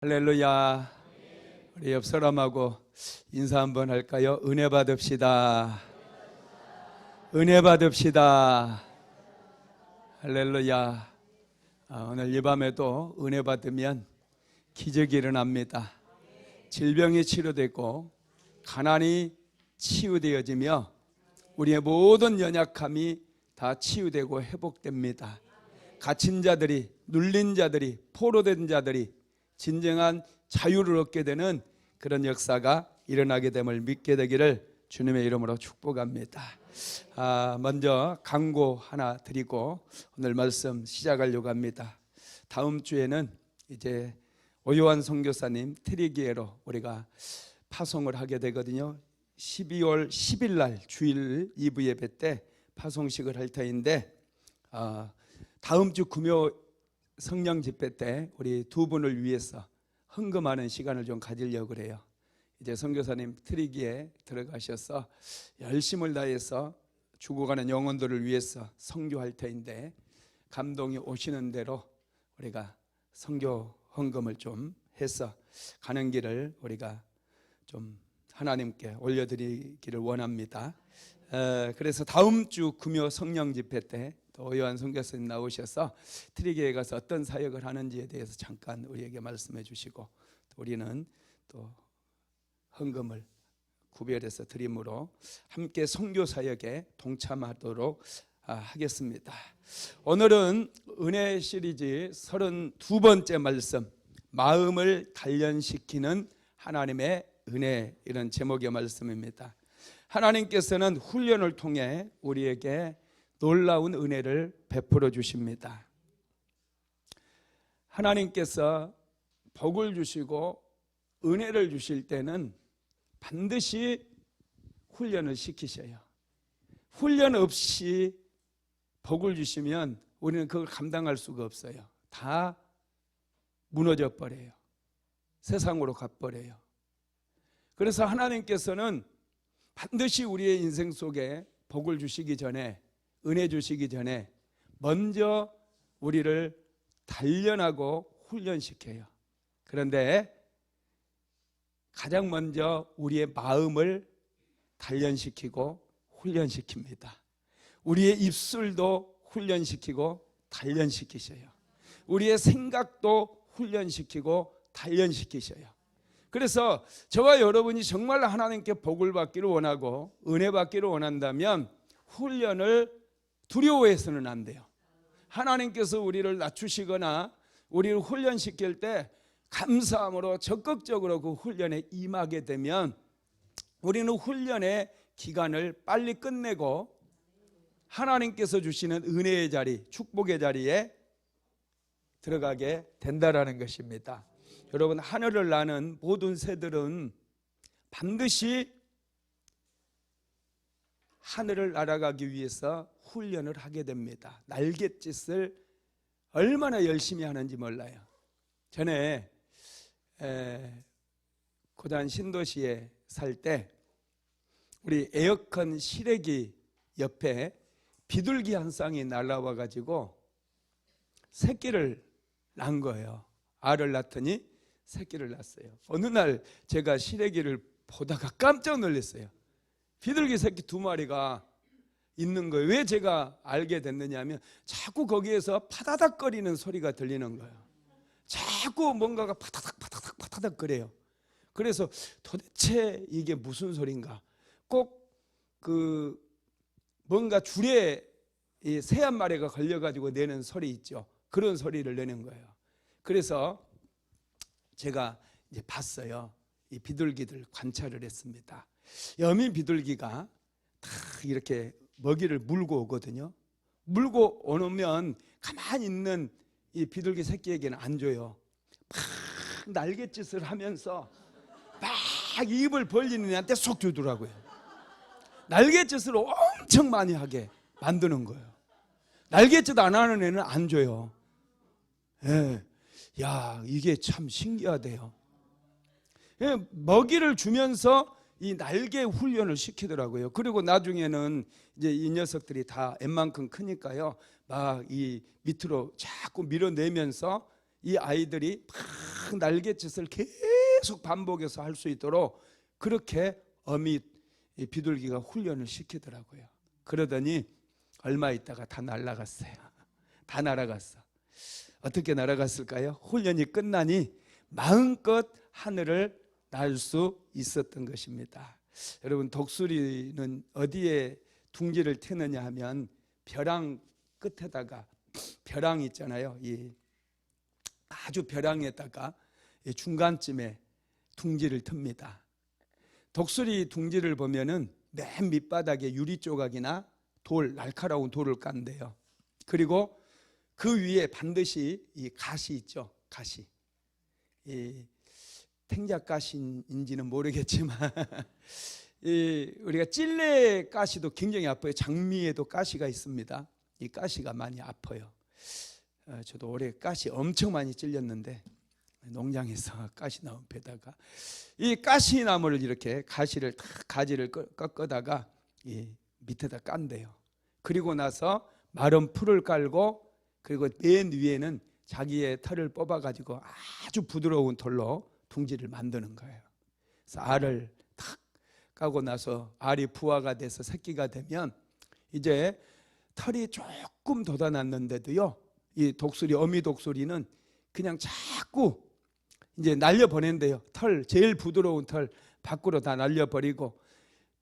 할렐루야. 우리 옆 사람하고 인사 한번 할까요? 은혜 받읍시다. 은혜 받읍시다. 할렐루야. 오늘 이 밤에도 은혜 받으면 기적이 일어납니다. 질병이 치료되고 가난이 치유되어지며 우리의 모든 연약함이 다 치유되고 회복됩니다. 갇힌 자들이, 눌린 자들이, 포로된 자들이 진정한 자유를 얻게 되는 그런 역사가 일어나게 됨을 믿게 되기를 주님의 이름으로 축복합니다. 먼저 강고 하나 드리고 오늘 말씀 시작하려고 합니다. 다음 주에는 이제 오요한 선교사님 트리기에로 우리가 파송을 하게 되거든요. 12월 10일 날 주일 2부 예배 때 파송식을 할 터인데 다음 주 금요 성령 집회 때 우리 두 분을 위해서 헌금하는 시간을 좀 가지려고 그래요. 이제 선교사님 트리기에 들어가셔서 열심을 다해서 죽어가는 영혼들을 위해서 선교할 터인데 감동이 오시는 대로 우리가 선교 헌금을 좀 해서 가는 길을 우리가 좀 하나님께 올려드리기를 원합니다. 그래서 다음 주 금요 성령 집회 때 또 오요한 선교사님 나오셔서 트리기에 가서 어떤 사역을 하는지에 대해서 잠깐 우리에게 말씀해 주시고 또 우리는 또 헌금을 구별해서 드림으로 함께 선교 사역에 동참하도록 하겠습니다. 오늘은 은혜 시리즈 32번째 말씀, 마음을 단련시키는 하나님의 은혜, 이런 제목의 말씀입니다. 하나님께서는 훈련을 통해 우리에게 놀라운 은혜를 베풀어 주십니다. 하나님께서 복을 주시고 은혜를 주실 때는 반드시 훈련을 시키셔요. 훈련 없이 복을 주시면 우리는 그걸 감당할 수가 없어요. 다 무너져 버려요. 세상으로 가버려요. 그래서 하나님께서는 반드시 우리의 인생 속에 복을 주시기 전에, 은혜 주시기 전에 먼저 우리를 단련하고 훈련시켜요. 그런데 가장 먼저 우리의 마음을 단련시키고 훈련시킵니다. 우리의 입술도 훈련시키고 단련시키셔요. 우리의 생각도 훈련시키고 단련시키셔요. 그래서 저와 여러분이 정말 하나님께 복을 받기를 원하고 은혜 받기를 원한다면 훈련을 두려워해서는 안 돼요. 하나님께서 우리를 낮추시거나 우리를 훈련시킬 때 감사함으로 적극적으로 그 훈련에 임하게 되면 우리는 훈련의 기간을 빨리 끝내고 하나님께서 주시는 은혜의 자리, 축복의 자리에 들어가게 된다라는 것입니다. 여러분, 하늘을 나는 모든 새들은 반드시 하늘을 날아가기 위해서 훈련을 하게 됩니다. 날갯짓을 얼마나 열심히 하는지 몰라요. 전에 고단 신도시에 살 때 우리 에어컨 실외기 옆에 비둘기 한 쌍이 날아와 가지고 새끼를 낳은 거예요. 알을 낳더니 새끼를 낳았어요. 어느 날 제가 실외기를 보다가 깜짝 놀랐어요. 비둘기 새끼 2마리가 있는 거예요. 왜 제가 알게 됐느냐 하면 자꾸 거기에서 파다닥거리는 소리가 들리는 거예요. 자꾸 뭔가가 파다닥 거려요. 그래서 도대체 이게 무슨 소린가? 꼭 그 뭔가 줄에 새 한 마리가 걸려가지고 내는 소리 있죠. 그런 소리를 내는 거예요. 그래서 제가 이제 봤어요. 이 비둘기들 관찰을 했습니다. 여민 비둘기가 다 이렇게 먹이를 물고 오거든요. 물고 오면 가만히 있는 이 비둘기 새끼에게는 안 줘요. 막 날갯짓을 하면서 막 입을 벌리는 애한테 쏙 주더라고요. 날갯짓을 엄청 많이 하게 만드는 거예요. 날갯짓 안 하는 애는 안 줘요. 예. 야, 이게 참 신기하대요. 예, 먹이를 주면서 이 날개 훈련을 시키더라고요. 그리고 나중에는 이제 이 녀석들이 다 웬만큼 크니까요, 막 이 밑으로 자꾸 밀어내면서 이 아이들이 막 날갯짓을 계속 반복해서 할 수 있도록 그렇게 어미 비둘기가 훈련을 시키더라고요. 그러더니 얼마 있다가 다 날아갔어요. 다 날아갔어. 어떻게 날아갔을까요? 훈련이 끝나니 마음껏 하늘을 날 수 있었던 것입니다. 여러분, 독수리는 어디에 둥지를 트느냐 하면 벼랑 끝에다가, 벼랑 있잖아요. 이 아주 벼랑에다가 중간쯤에 둥지를 틉니다. 독수리 둥지를 보면은 맨 밑바닥에 유리 조각이나 돌, 날카로운 돌을 깐대요. 그리고 그 위에 반드시 이 가시 있죠. 가시. 이 탱자가시인지는 모르겠지만 우리가 찔레 가시도 굉장히 아파요. 장미에도 가시가 있습니다. 이 가시가 많이 아파요. 저도 올해 가시 엄청 많이 찔렸는데, 농장에서 가시 나온 배다가 이 가시나무를 이렇게 가시를 가지를 꺾어다가 이 밑에다 깐대요. 그리고 나서 마른 풀을 깔고, 그리고 맨 위에는 자기의 털을 뽑아가지고 아주 부드러운 털로 둥지를 만드는 거예요. 그래서 알을 탁 까고 나서 알이 부화가 돼서 새끼가 되면 이제 털이 조금 돋아났는데도요, 이 독수리, 어미 독수리는 그냥 자꾸 이제 날려보낸대요. 털, 제일 부드러운 털 밖으로 다 날려버리고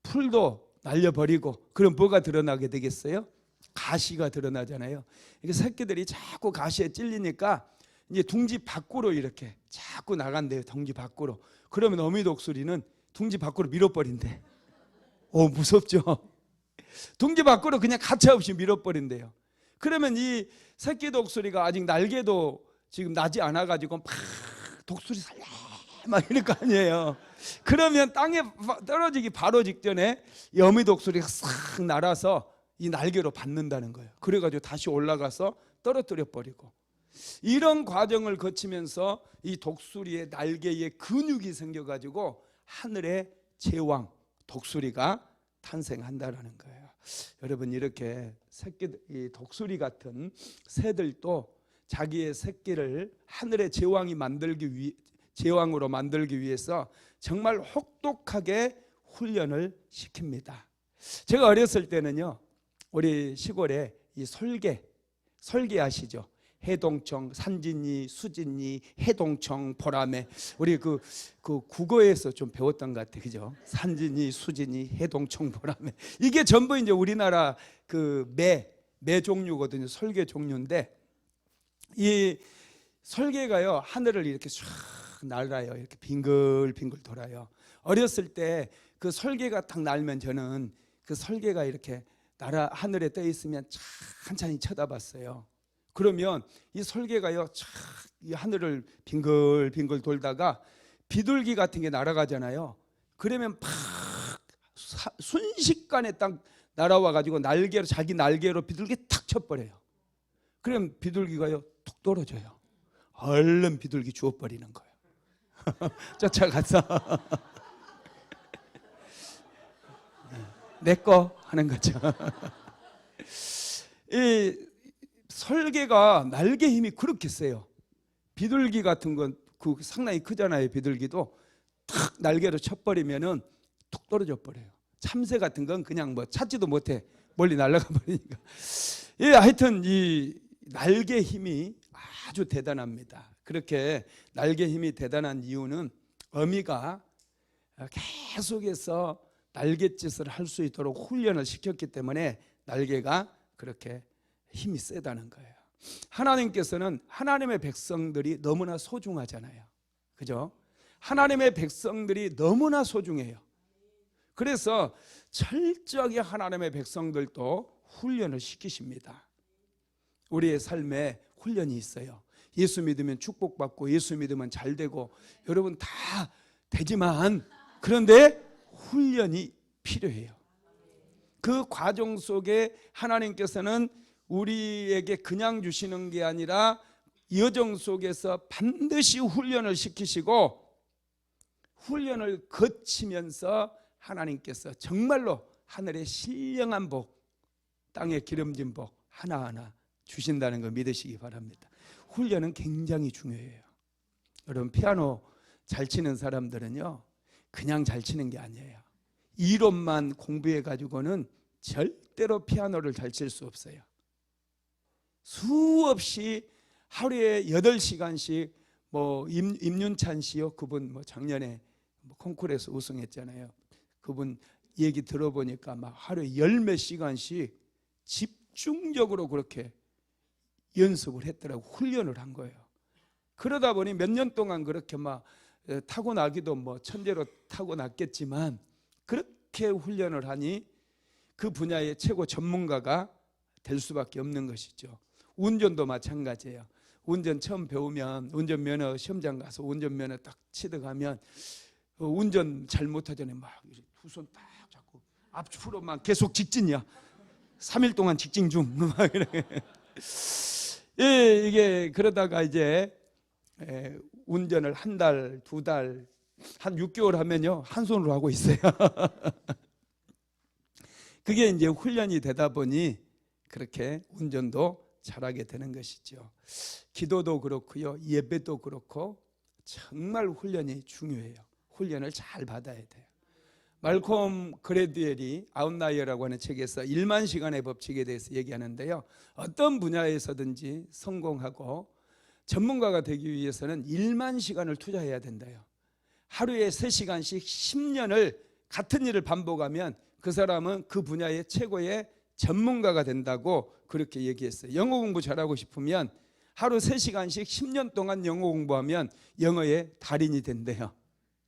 풀도 날려버리고, 그럼 뭐가 드러나게 되겠어요? 가시가 드러나잖아요. 이게 새끼들이 자꾸 가시에 찔리니까 이제 둥지 밖으로 이렇게 자꾸 나간대요. 둥지 밖으로. 그러면 어미 독수리는 둥지 밖으로 밀어버린대. 무섭죠? 둥지 밖으로 그냥 가차없이 밀어버린대요. 그러면 이 새끼 독수리가 아직 날개도 지금 나지 않아가지고 막 독수리 살려 막 이럴 거 아니에요. 그러면 땅에 떨어지기 바로 직전에 이 어미 독수리가 싹 날아서 이 날개로 받는다는 거예요. 그래가지고 다시 올라가서 떨어뜨려 버리고, 이런 과정을 거치면서 이 독수리의 날개에 근육이 생겨가지고 하늘의 제왕 독수리가 탄생한다라는 거예요. 여러분, 이렇게 이 독수리 같은 새들도 자기의 새끼를 하늘의 제왕으로 만들기 위해서 정말 혹독하게 훈련을 시킵니다. 제가 어렸을 때는요, 우리 시골에 이 설계 아시죠? 해동청, 산진이, 수진이, 해동청, 보라매. 우리 그 국어에서 좀 배웠던 것 같아요, 그죠? 산진이, 수진이, 해동청, 보라매. 이게 전부 이제 우리나라 그 매 종류거든요. 설계 종류인데, 이 설계가요, 하늘을 이렇게 쫙 날아요. 이렇게 빙글빙글 돌아요. 어렸을 때 그 설계가 딱 날면 저는 그 설계가 이렇게 하늘에 떠 있으면 천천히 쳐다봤어요. 그러면 이 설계가요, 이 하늘을 빙글빙글 돌다가 비둘기 같은 게 날아가잖아요. 그러면 팍 순식간에 딱 날아와 가지고 자기 날개로 비둘기 탁 쳐버려요. 그럼 비둘기가요 툭 떨어져요. 얼른 비둘기 주워버리는 거예요. 쫓아가서 내 거 하는 거죠. 이 설계가 날개 힘이 그렇게 세요. 비둘기 같은 건 상당히 크잖아요. 비둘기도 탁 날개로 쳐버리면은 툭 떨어져 버려요. 참새 같은 건 그냥 뭐 찾지도 못해, 멀리 날아가 버리니까. 하여튼 이 날개 힘이 아주 대단합니다. 그렇게 날개 힘이 대단한 이유는 어미가 계속해서 날갯짓을 할 수 있도록 훈련을 시켰기 때문에 날개가 그렇게 힘이 세다는 거예요. 하나님께서는 하나님의 백성들이 너무나 소중하잖아요, 그죠? 하나님의 백성들이 너무나 소중해요. 그래서 철저하게 하나님의 백성들도 훈련을 시키십니다. 우리의 삶에 훈련이 있어요. 예수 믿으면 축복받고 예수 믿으면 잘 되고 여러분 다 되지만, 그런데 훈련이 필요해요. 그 과정 속에 하나님께서는 우리에게 그냥 주시는 게 아니라 여정 속에서 반드시 훈련을 시키시고, 훈련을 거치면서 하나님께서 정말로 하늘의 신령한 복, 땅의 기름진 복 하나하나 주신다는 걸 믿으시기 바랍니다. 훈련은 굉장히 중요해요. 여러분, 피아노 잘 치는 사람들은요, 그냥 잘 치는 게 아니에요. 이론만 공부해 가지고는 절대로 피아노를 잘 칠 수 없어요. 수없이 하루에 8시간씩 임윤찬 씨요, 그분 작년에 콩쿠르에서 우승했잖아요. 그분 얘기 들어보니까 막 하루에 10몇 시간씩 집중적으로 그렇게 연습을 했더라고. 훈련을 한 거예요. 그러다 보니 몇 년 동안 그렇게 막 타고나기도 천재로 타고났겠지만, 그렇게 훈련을 하니 그 분야의 최고 전문가가 될 수밖에 없는 것이죠. 운전도 마찬가지예요. 운전 처음 배우면 운전면허 시험장 가서 운전면허 딱 취득하면 운전 잘못하잖아요. 막 두 손 딱 잡고 앞으로만 계속 직진이야. 3일 동안 직진 중. 막 이렇게. 이게 그러다가 이제 운전을 한 달, 두 달, 한 6개월 하면요, 한 손으로 하고 있어요. 그게 이제 훈련이 되다 보니 그렇게 운전도 잘하게 되는 것이죠. 기도도 그렇고요, 예배도 그렇고 정말 훈련이 중요해요. 훈련을 잘 받아야 돼요. 말콤 그레드웰이 아웃라이어라고 하는 책에서 1만 시간의 법칙에 대해서 얘기하는데요, 어떤 분야에서든지 성공하고 전문가가 되기 위해서는 1만 시간을 투자해야 된대요. 하루에 3시간씩 10년을 같은 일을 반복하면 그 사람은 그 분야의 최고의 전문가가 된다고 그렇게 얘기했어요. 영어 공부 잘하고 싶으면 하루 3시간씩 10년 동안 영어 공부하면 영어의 달인이 된대요.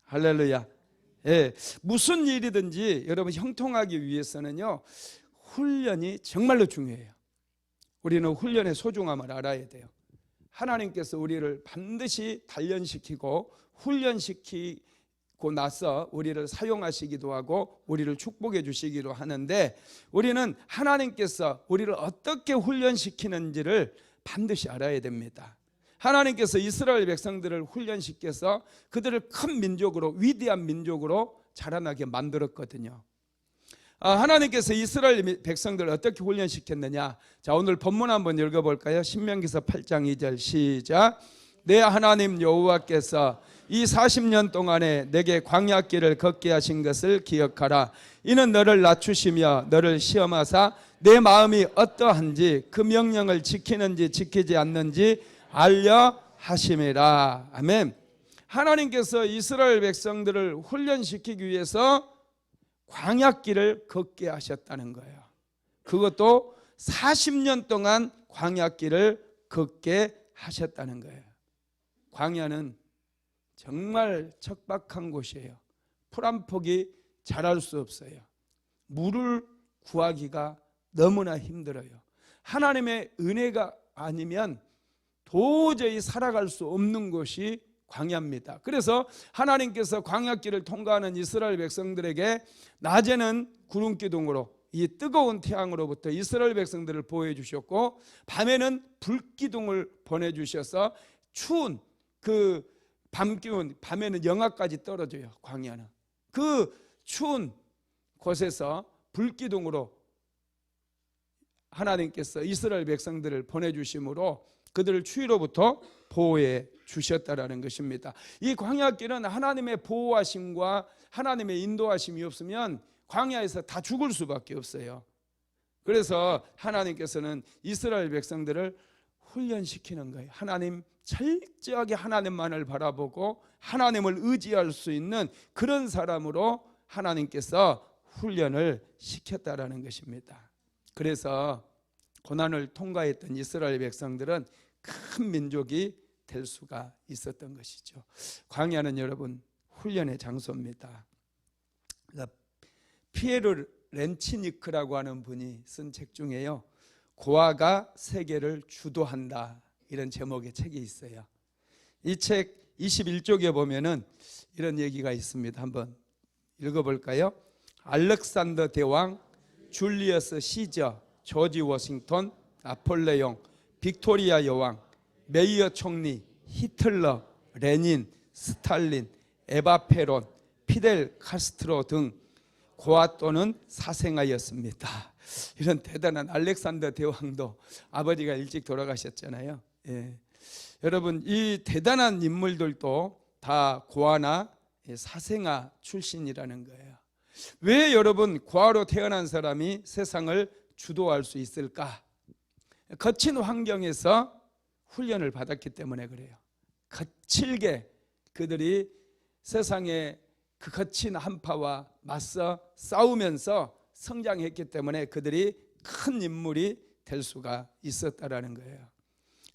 할렐루야. 예, 무슨 일이든지 여러분 형통하기 위해서는요, 훈련이 정말로 중요해요. 우리는 훈련의 소중함을 알아야 돼요. 하나님께서 우리를 반드시 단련시키고 훈련시키고 나서 우리를 사용하시기도 하고 우리를 축복해 주시기도 하는데, 우리는 하나님께서 우리를 어떻게 훈련시키는지를 반드시 알아야 됩니다. 하나님께서 이스라엘 백성들을 훈련시켜서 그들을 큰 민족으로, 위대한 민족으로 자라나게 만들었거든요. 하나님께서 이스라엘 백성들을 어떻게 훈련시켰느냐. 자, 오늘 본문 한번 읽어볼까요? 신명기서 8장 2절 시작. 내 하나님 여호와께서 이 40년 동안에 내게 광야길을 걷게 하신 것을 기억하라. 이는 너를 낮추시며 너를 시험하사 내 마음이 어떠한지 그 명령을 지키는지 지키지 않는지 알려 하심이라. 아멘. 하나님께서 이스라엘 백성들을 훈련시키기 위해서 광야길을 걷게 하셨다는 거예요. 그것도 40년 동안 광야길을 걷게 하셨다는 거예요. 광야는 정말 척박한 곳이에요. 풀 한 폭이 자랄 수 없어요. 물을 구하기가 너무나 힘들어요. 하나님의 은혜가 아니면 도저히 살아갈 수 없는 곳이 광야입니다. 그래서 하나님께서 광야길을 통과하는 이스라엘 백성들에게 낮에는 구름 기둥으로, 이 뜨거운 태양으로부터 이스라엘 백성들을 보호해 주셨고, 밤에는 불 기둥을 보내 주셔서 추운 그 밤 기온, 밤에는 영하까지 떨어져요. 광야는 그 추운 곳에서 불 기둥으로 하나님께서 이스라엘 백성들을 보내주심으로 그들을 추위로부터 보호해 주셨다라는 것입니다. 이 광야길은 하나님의 보호하심과 하나님의 인도하심이 없으면 광야에서 다 죽을 수밖에 없어요. 그래서 하나님께서는 이스라엘 백성들을 훈련시키는 거예요. 하나님, 철저하게 하나님만을 바라보고 하나님을 의지할 수 있는 그런 사람으로 하나님께서 훈련을 시켰다라는 것입니다. 그래서 고난을 통과했던 이스라엘 백성들은 큰 민족이 될 수가 있었던 것이죠. 광야는 여러분 훈련의 장소입니다. 피에르 렌치니크라고 하는 분이 쓴 책 중에요, 고아가 세계를 주도한다, 이런 제목의 책이 있어요. 이 책 21쪽에 보면은 이런 얘기가 있습니다. 한번 읽어볼까요? 알렉산더 대왕, 줄리어스 시저, 조지 워싱턴, 나폴레옹, 빅토리아 여왕, 메이어 총리, 히틀러, 레닌, 스탈린, 에바 페론, 피델 카스트로 등 고아 또는 사생아였습니다. 이런 대단한 알렉산더 대왕도 아버지가 일찍 돌아가셨잖아요. 예. 여러분, 이 대단한 인물들도 다 고아나 사생아 출신이라는 거예요. 왜 여러분 고아로 태어난 사람이 세상을 주도할 수 있을까? 거친 환경에서 훈련을 받았기 때문에 그래요. 거칠게 그들이 세상의 그 거친 한파와 맞서 싸우면서 성장했기 때문에 그들이 큰 인물이 될 수가 있었다라는 거예요.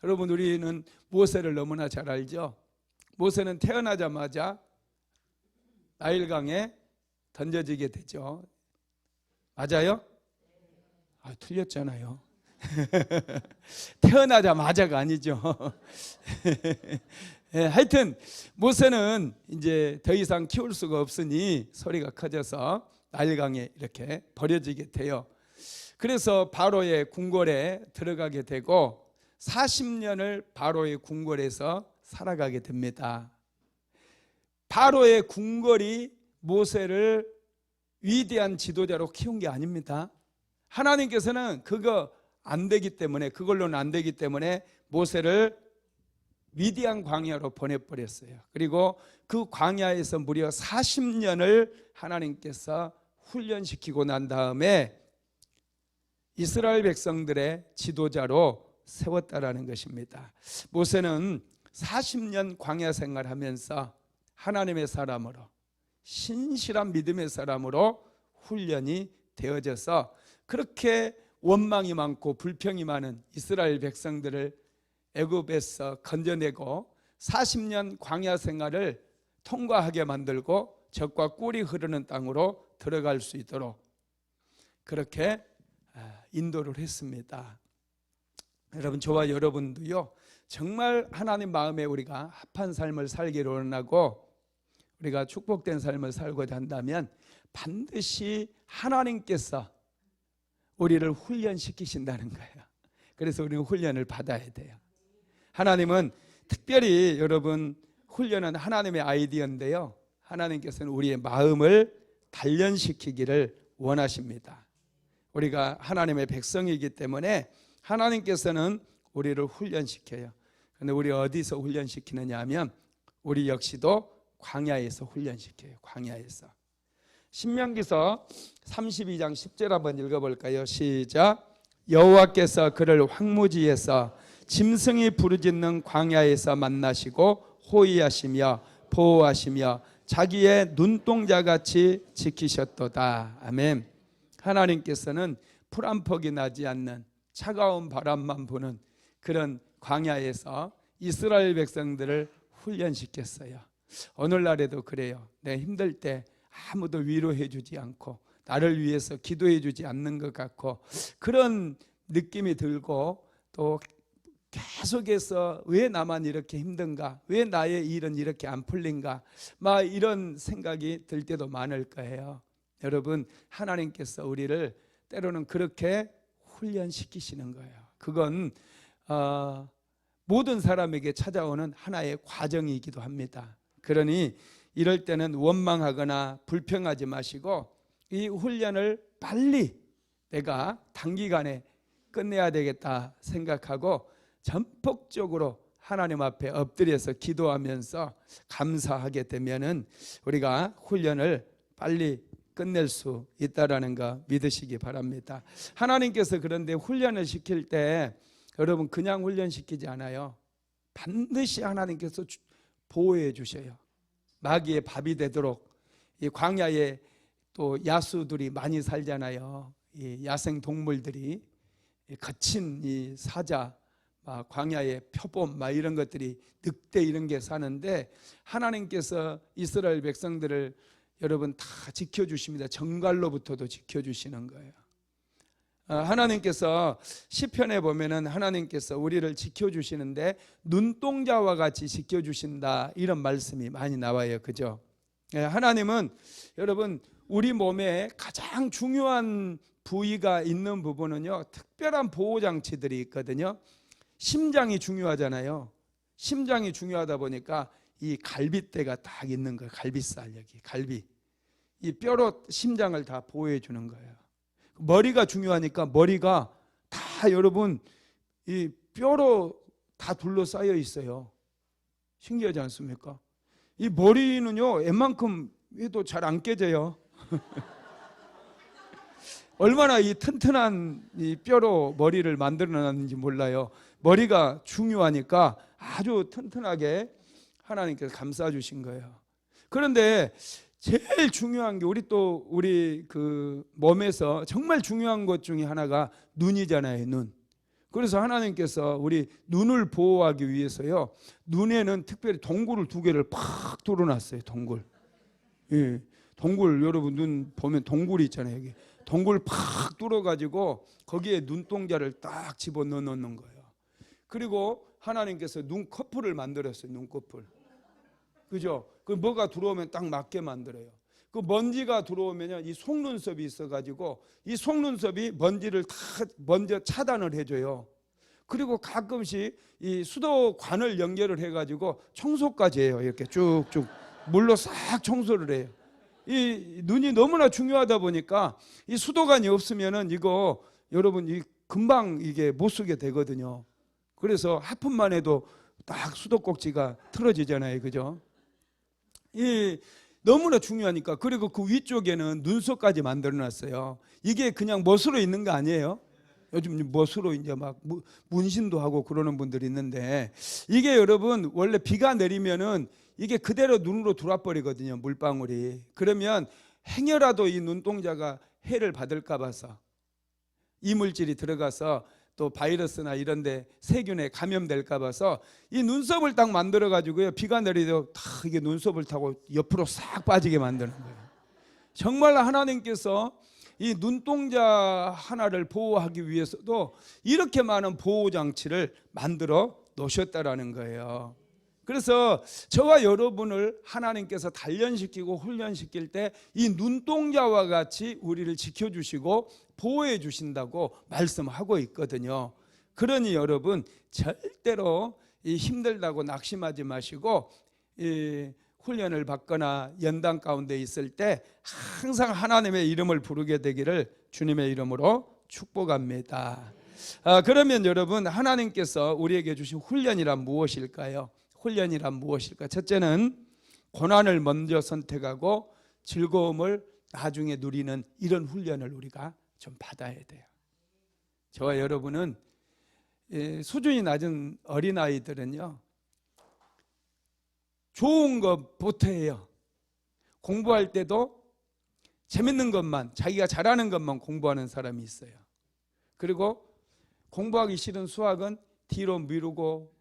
여러분, 우리는 모세를 너무나 잘 알죠. 모세는 태어나자마자 나일강에 던져지게 되죠. 맞아요? 틀렸잖아요. 태어나자마자가 아니죠. 하여튼 모세는 이제 더 이상 키울 수가 없으니 소리가 커져서 나일강에 이렇게 버려지게 돼요. 그래서 바로의 궁궐에 들어가게 되고 40년을 바로의 궁궐에서 살아가게 됩니다. 바로의 궁궐이 모세를 위대한 지도자로 키운 게 아닙니다. 하나님께서는 그거 안 되기 때문에, 그걸로는 안 되기 때문에 모세를 위대한 광야로 보내버렸어요. 그리고 그 광야에서 무려 40년을 하나님께서 훈련시키고 난 다음에 이스라엘 백성들의 지도자로 세웠다라는 것입니다. 모세는 40년 광야 생활하면서 하나님의 사람으로, 신실한 믿음의 사람으로 훈련이 되어져서 그렇게 원망이 많고 불평이 많은 이스라엘 백성들을 애굽에서 건져내고 40년 광야 생활을 통과하게 만들고 젖과 꿀이 흐르는 땅으로 들어갈 수 있도록 그렇게 인도를 했습니다. 여러분, 저와 여러분도요, 정말 하나님 마음에 우리가 합한 삶을 살기를 원하고 우리가 축복된 삶을 살고자 한다면 반드시 하나님께서 우리를 훈련시키신다는 거예요. 그래서 우리는 훈련을 받아야 돼요. 하나님은 특별히 여러분, 훈련은 하나님의 아이디어인데요, 하나님께서는 우리의 마음을 단련시키기를 원하십니다. 우리가 하나님의 백성이기 때문에 하나님께서는 우리를 훈련시켜요. 그런데 우리 어디서 훈련시키느냐 하면 우리 역시도 광야에서 훈련시켜요. 광야에서. 신명기서 32장 10절 한번 읽어볼까요? 시작. 여호와께서 그를 황무지에서 짐승이 부르짖는 광야에서 만나시고 호위하시며 보호하시며 자기의 눈동자같이 지키셨도다. 아멘. 하나님께서는 풀 한 폭이 나지 않는 차가운 바람만 부는 그런 광야에서 이스라엘 백성들을 훈련시켰어요. 오늘날에도 그래요. 내 힘들 때 아무도 위로해 주지 않고 나를 위해서 기도해 주지 않는 것 같고 그런 느낌이 들고 또 계속해서 왜 나만 이렇게 힘든가, 왜 나의 일은 이렇게 안 풀린가, 막 이런 생각이 들 때도 많을 거예요. 여러분, 하나님께서 우리를 때로는 그렇게 훈련시키시는 거예요. 그건 모든 사람에게 찾아오는 하나의 과정이기도 합니다. 그러니 이럴 때는 원망하거나 불평하지 마시고 이 훈련을 빨리 내가 단기간에 끝내야 되겠다 생각하고 전폭적으로 하나님 앞에 엎드려서 기도하면서 감사하게 되면은 우리가 훈련을 빨리 끝낼 수 있다라는 거 믿으시기 바랍니다. 하나님께서 그런데 훈련을 시킬 때 여러분 그냥 훈련시키지 않아요. 반드시 하나님께서 보호해 주셔요. 마귀의 밥이 되도록. 이 광야에 또 야수들이 많이 살잖아요. 이 야생 동물들이 거친 이 사자, 광야의 표범 이런 것들이, 늑대 이런 게 사는데 하나님께서 이스라엘 백성들을 여러분 다 지켜주십니다. 정갈로부터도 지켜주시는 거예요. 하나님께서 시편에 보면은 하나님께서 우리를 지켜주시는데 눈동자와 같이 지켜주신다 이런 말씀이 많이 나와요. 그죠? 하나님은 여러분 우리 몸에 가장 중요한 부위가 있는 부분은요, 특별한 보호장치들이 있거든요. 심장이 중요하잖아요. 심장이 중요하다 보니까 이 갈빗대가 딱 있는 거예요. 갈빗살, 여기 갈비. 이 뼈로 심장을 다 보호해 주는 거예요. 머리가 중요하니까 머리가 다 여러분 이 뼈로 다 둘러싸여 있어요. 신기하지 않습니까? 이 머리는요, 웬만큼 해도 잘 안 깨져요. 얼마나 이 튼튼한 이 뼈로 머리를 만들어놨는지 몰라요. 머리가 중요하니까 아주 튼튼하게 하나님께서 감싸주신 거예요. 그런데 제일 중요한 게 우리 그 몸에서 정말 중요한 것 중에 하나가 눈이잖아요. 눈. 그래서 하나님께서 우리 눈을 보호하기 위해서요, 눈에는 특별히 동굴을 2개를 팍 뚫어놨어요. 동굴. 예, 동굴, 여러분 눈 보면 동굴이 있잖아요. 여기 동굴 팍 뚫어가지고 거기에 눈동자를 딱 집어넣어 놓는 거예요. 그리고 하나님께서 눈꺼풀을 만들었어요. 눈꺼풀. 그죠? 그 뭐가 들어오면 딱 맞게 만들어요. 그 먼지가 들어오면 이 속눈썹이 있어가지고 이 속눈썹이 먼지를 다 먼저 차단을 해줘요. 그리고 가끔씩 이 수도관을 연결을 해가지고 청소까지 해요. 이렇게 쭉쭉 물로 싹 청소를 해요. 이 눈이 너무나 중요하다 보니까 이 수도관이 없으면은 이거 여러분 이 금방 이게 못 쓰게 되거든요. 그래서 하품만 해도 딱 수도꼭지가 틀어지잖아요. 그죠? 이 너무나 중요하니까. 그리고 그 위쪽에는 눈썹까지 만들어 놨어요. 이게 그냥 멋으로 있는 거 아니에요? 요즘 멋으로 이제 막 문신도 하고 그러는 분들이 있는데, 이게 여러분 원래 비가 내리면은 이게 그대로 눈으로 들어와 버리거든요. 물방울이. 그러면 행여라도 이 눈동자가 해를 받을까 봐서 이물질이 들어가서 또 바이러스나 이런 데 세균에 감염될까 봐서 이 눈썹을 딱 만들어 가지고요, 비가 내리도 다 이게 눈썹을 타고 옆으로 싹 빠지게 만드는 거예요. 정말 하나님께서 이 눈동자 하나를 보호하기 위해서도 이렇게 많은 보호 장치를 만들어 놓으셨다라는 거예요. 그래서 저와 여러분을 하나님께서 단련시키고 훈련시킬 때 이 눈동자와 같이 우리를 지켜주시고 보호해 주신다고 말씀하고 있거든요. 그러니 여러분 절대로 이 힘들다고 낙심하지 마시고, 이 훈련을 받거나 연단 가운데 있을 때 항상 하나님의 이름을 부르게 되기를 주님의 이름으로 축복합니다. 그러면 여러분, 하나님께서 우리에게 주신 훈련이란 무엇일까요? 훈련이란 무엇일까? 첫째는 고난을 먼저 선택하고 즐거움을 나중에 누리는 이런 훈련을 우리가 좀 받아야 돼요. 저와 여러분은 수준이 낮은 어린아이들은요, 좋은 것부터 해요. 공부할 때도 재밌는 것만, 자기가 잘하는 것만 공부하는 사람이 있어요. 그리고 공부하기 싫은 수학은 뒤로 미루고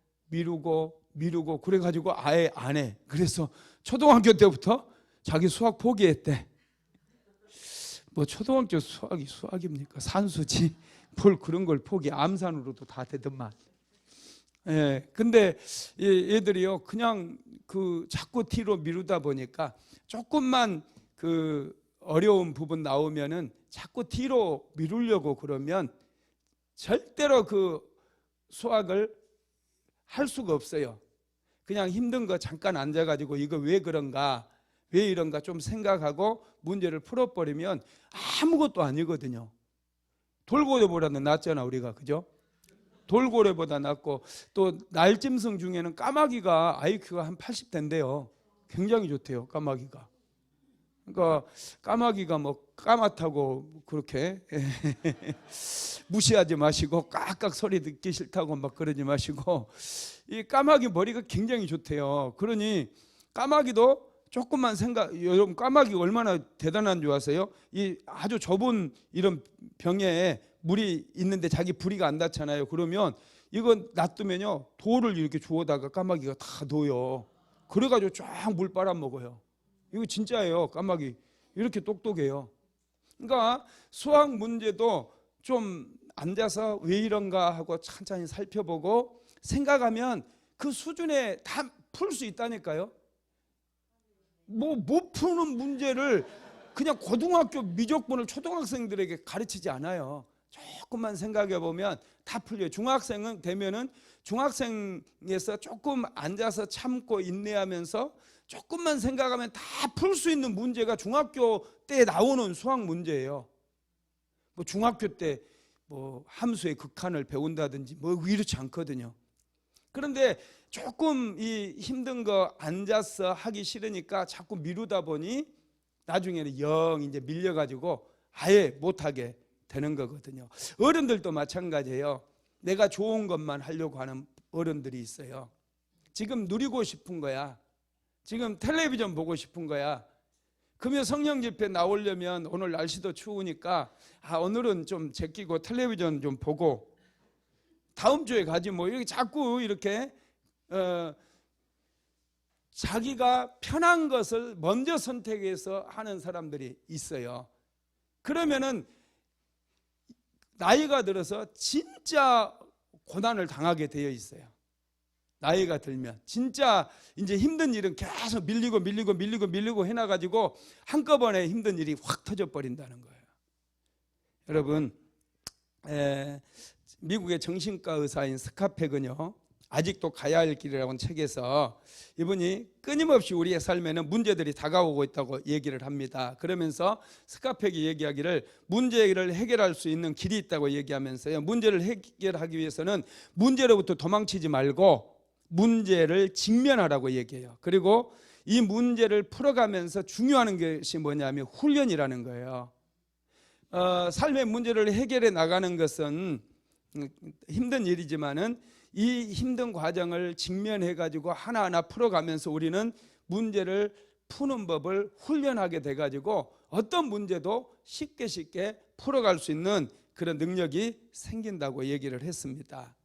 그래가지고 아예 안 해. 그래서 초등학교 때부터 자기 수학 포기했대. 뭐 초등학교 수학이 수학입니까? 산수지. 뭘 그런 걸 포기. 암산으로도 다 되더만. 예, 근데 얘들이요, 그냥 그 자꾸 뒤로 미루다 보니까 조금만 그 어려운 부분 나오면은 자꾸 뒤로 미루려고 그러면 절대로 그 수학을 할 수가 없어요. 그냥 힘든 거 잠깐 앉아가지고 이거 왜 그런가, 왜 이런가 좀 생각하고 문제를 풀어버리면 아무것도 아니거든요. 돌고래보다는 낫잖아 우리가. 그죠? 돌고래보다 낫고, 또 날짐승 중에는 까마귀가 IQ가 한 80대인데요. 굉장히 좋대요, 까마귀가. 그러니까 까마귀가 뭐 까맣다고 그렇게 무시하지 마시고, 깍깍 소리 듣기 싫다고 막 그러지 마시고, 이 까마귀 머리가 굉장히 좋대요. 그러니 까마귀도 조금만 여러분 까마귀가 얼마나 대단한 줄 아세요? 이 아주 좁은 이런 병에 물이 있는데 자기 부리가 안 닿잖아요. 그러면 이거 놔두면요, 돌을 이렇게 주워다가 까마귀가 다 놓여. 그래가지고 쫙 물 빨아먹어요. 이거 진짜예요. 까마귀 이렇게 똑똑해요. 그러니까 수학 문제도 좀 앉아서 왜 이런가 하고 천천히 살펴보고 생각하면 그 수준에 다 풀 수 있다니까요. 뭐 못 푸는 문제를 그냥 고등학교 미적분을 초등학생들에게 가르치지 않아요. 조금만 생각해 보면 다 풀려요. 중학생은 되면은 중학생에서 조금 앉아서 참고 인내하면서 조금만 생각하면 다 풀 수 있는 문제가 중학교 때 나오는 수학 문제예요. 뭐 중학교 때 뭐 함수의 극한을 배운다든지 뭐 이렇지 않거든요. 그런데 조금 이 힘든 거 앉아서 하기 싫으니까 자꾸 미루다 보니 나중에는 영 이제 밀려가지고 아예 못하게 되는 거거든요. 어른들도 마찬가지예요. 내가 좋은 것만 하려고 하는 어른들이 있어요. 지금 누리고 싶은 거야. 지금 텔레비전 보고 싶은 거야. 금요 성령 집회 나오려면 오늘 날씨도 추우니까 오늘은 좀 제끼고 텔레비전 좀 보고 다음 주에 가지 뭐 이렇게 자꾸 이렇게 자기가 편한 것을 먼저 선택해서 하는 사람들이 있어요. 그러면은 나이가 들어서 진짜 고난을 당하게 되어 있어요. 나이가 들면 진짜 이제 힘든 일은 계속 밀리고 해놔가지고 한꺼번에 힘든 일이 확 터져 버린다는 거예요. 여러분, 미국의 정신과 의사인 스카펙은요, 아직도 가야 할 길이라는 책에서 이분이 끊임없이 우리의 삶에는 문제들이 다가오고 있다고 얘기를 합니다. 그러면서 스카펙이 얘기하기를 문제를 해결할 수 있는 길이 있다고 얘기하면서요, 문제를 해결하기 위해서는 문제로부터 도망치지 말고 문제를 직면하라고 얘기해요. 그리고 이 문제를 풀어가면서 중요한 것이 뭐냐면 훈련이라는 거예요. 삶의 문제를 해결해 나가는 것은 힘든 일이지만은 이 힘든 과정을 직면해 가지고 하나하나 풀어가면서 우리는 문제를 푸는 법을 훈련하게 돼 가지고 어떤 문제도 쉽게 풀어갈 수 있는 그런 능력이 생긴다고 얘기를 했습니다.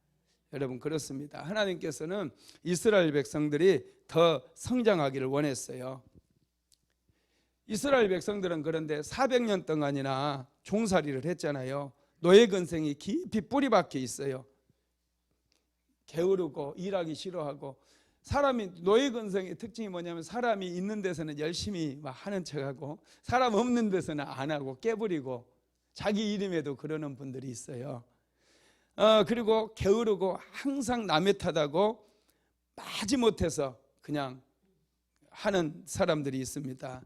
여러분, 그렇습니다. 하나님께서는 이스라엘 백성들이 더 성장하기를 원했어요. 이스라엘 백성들은 그런데 400년 동안이나 종살이를 했잖아요. 노예 근성이 깊이 뿌리 박혀 있어요. 게으르고 일하기 싫어하고, 사람이 노예 근성의 특징이 뭐냐면 사람이 있는 데서는 열심히 막 하는 척하고 사람 없는 데서는 안 하고 깨부리고 자기 이름에도 그러는 분들이 있어요. 그리고 게으르고 항상 남의 탓하고 마지못해서 그냥 하는 사람들이 있습니다.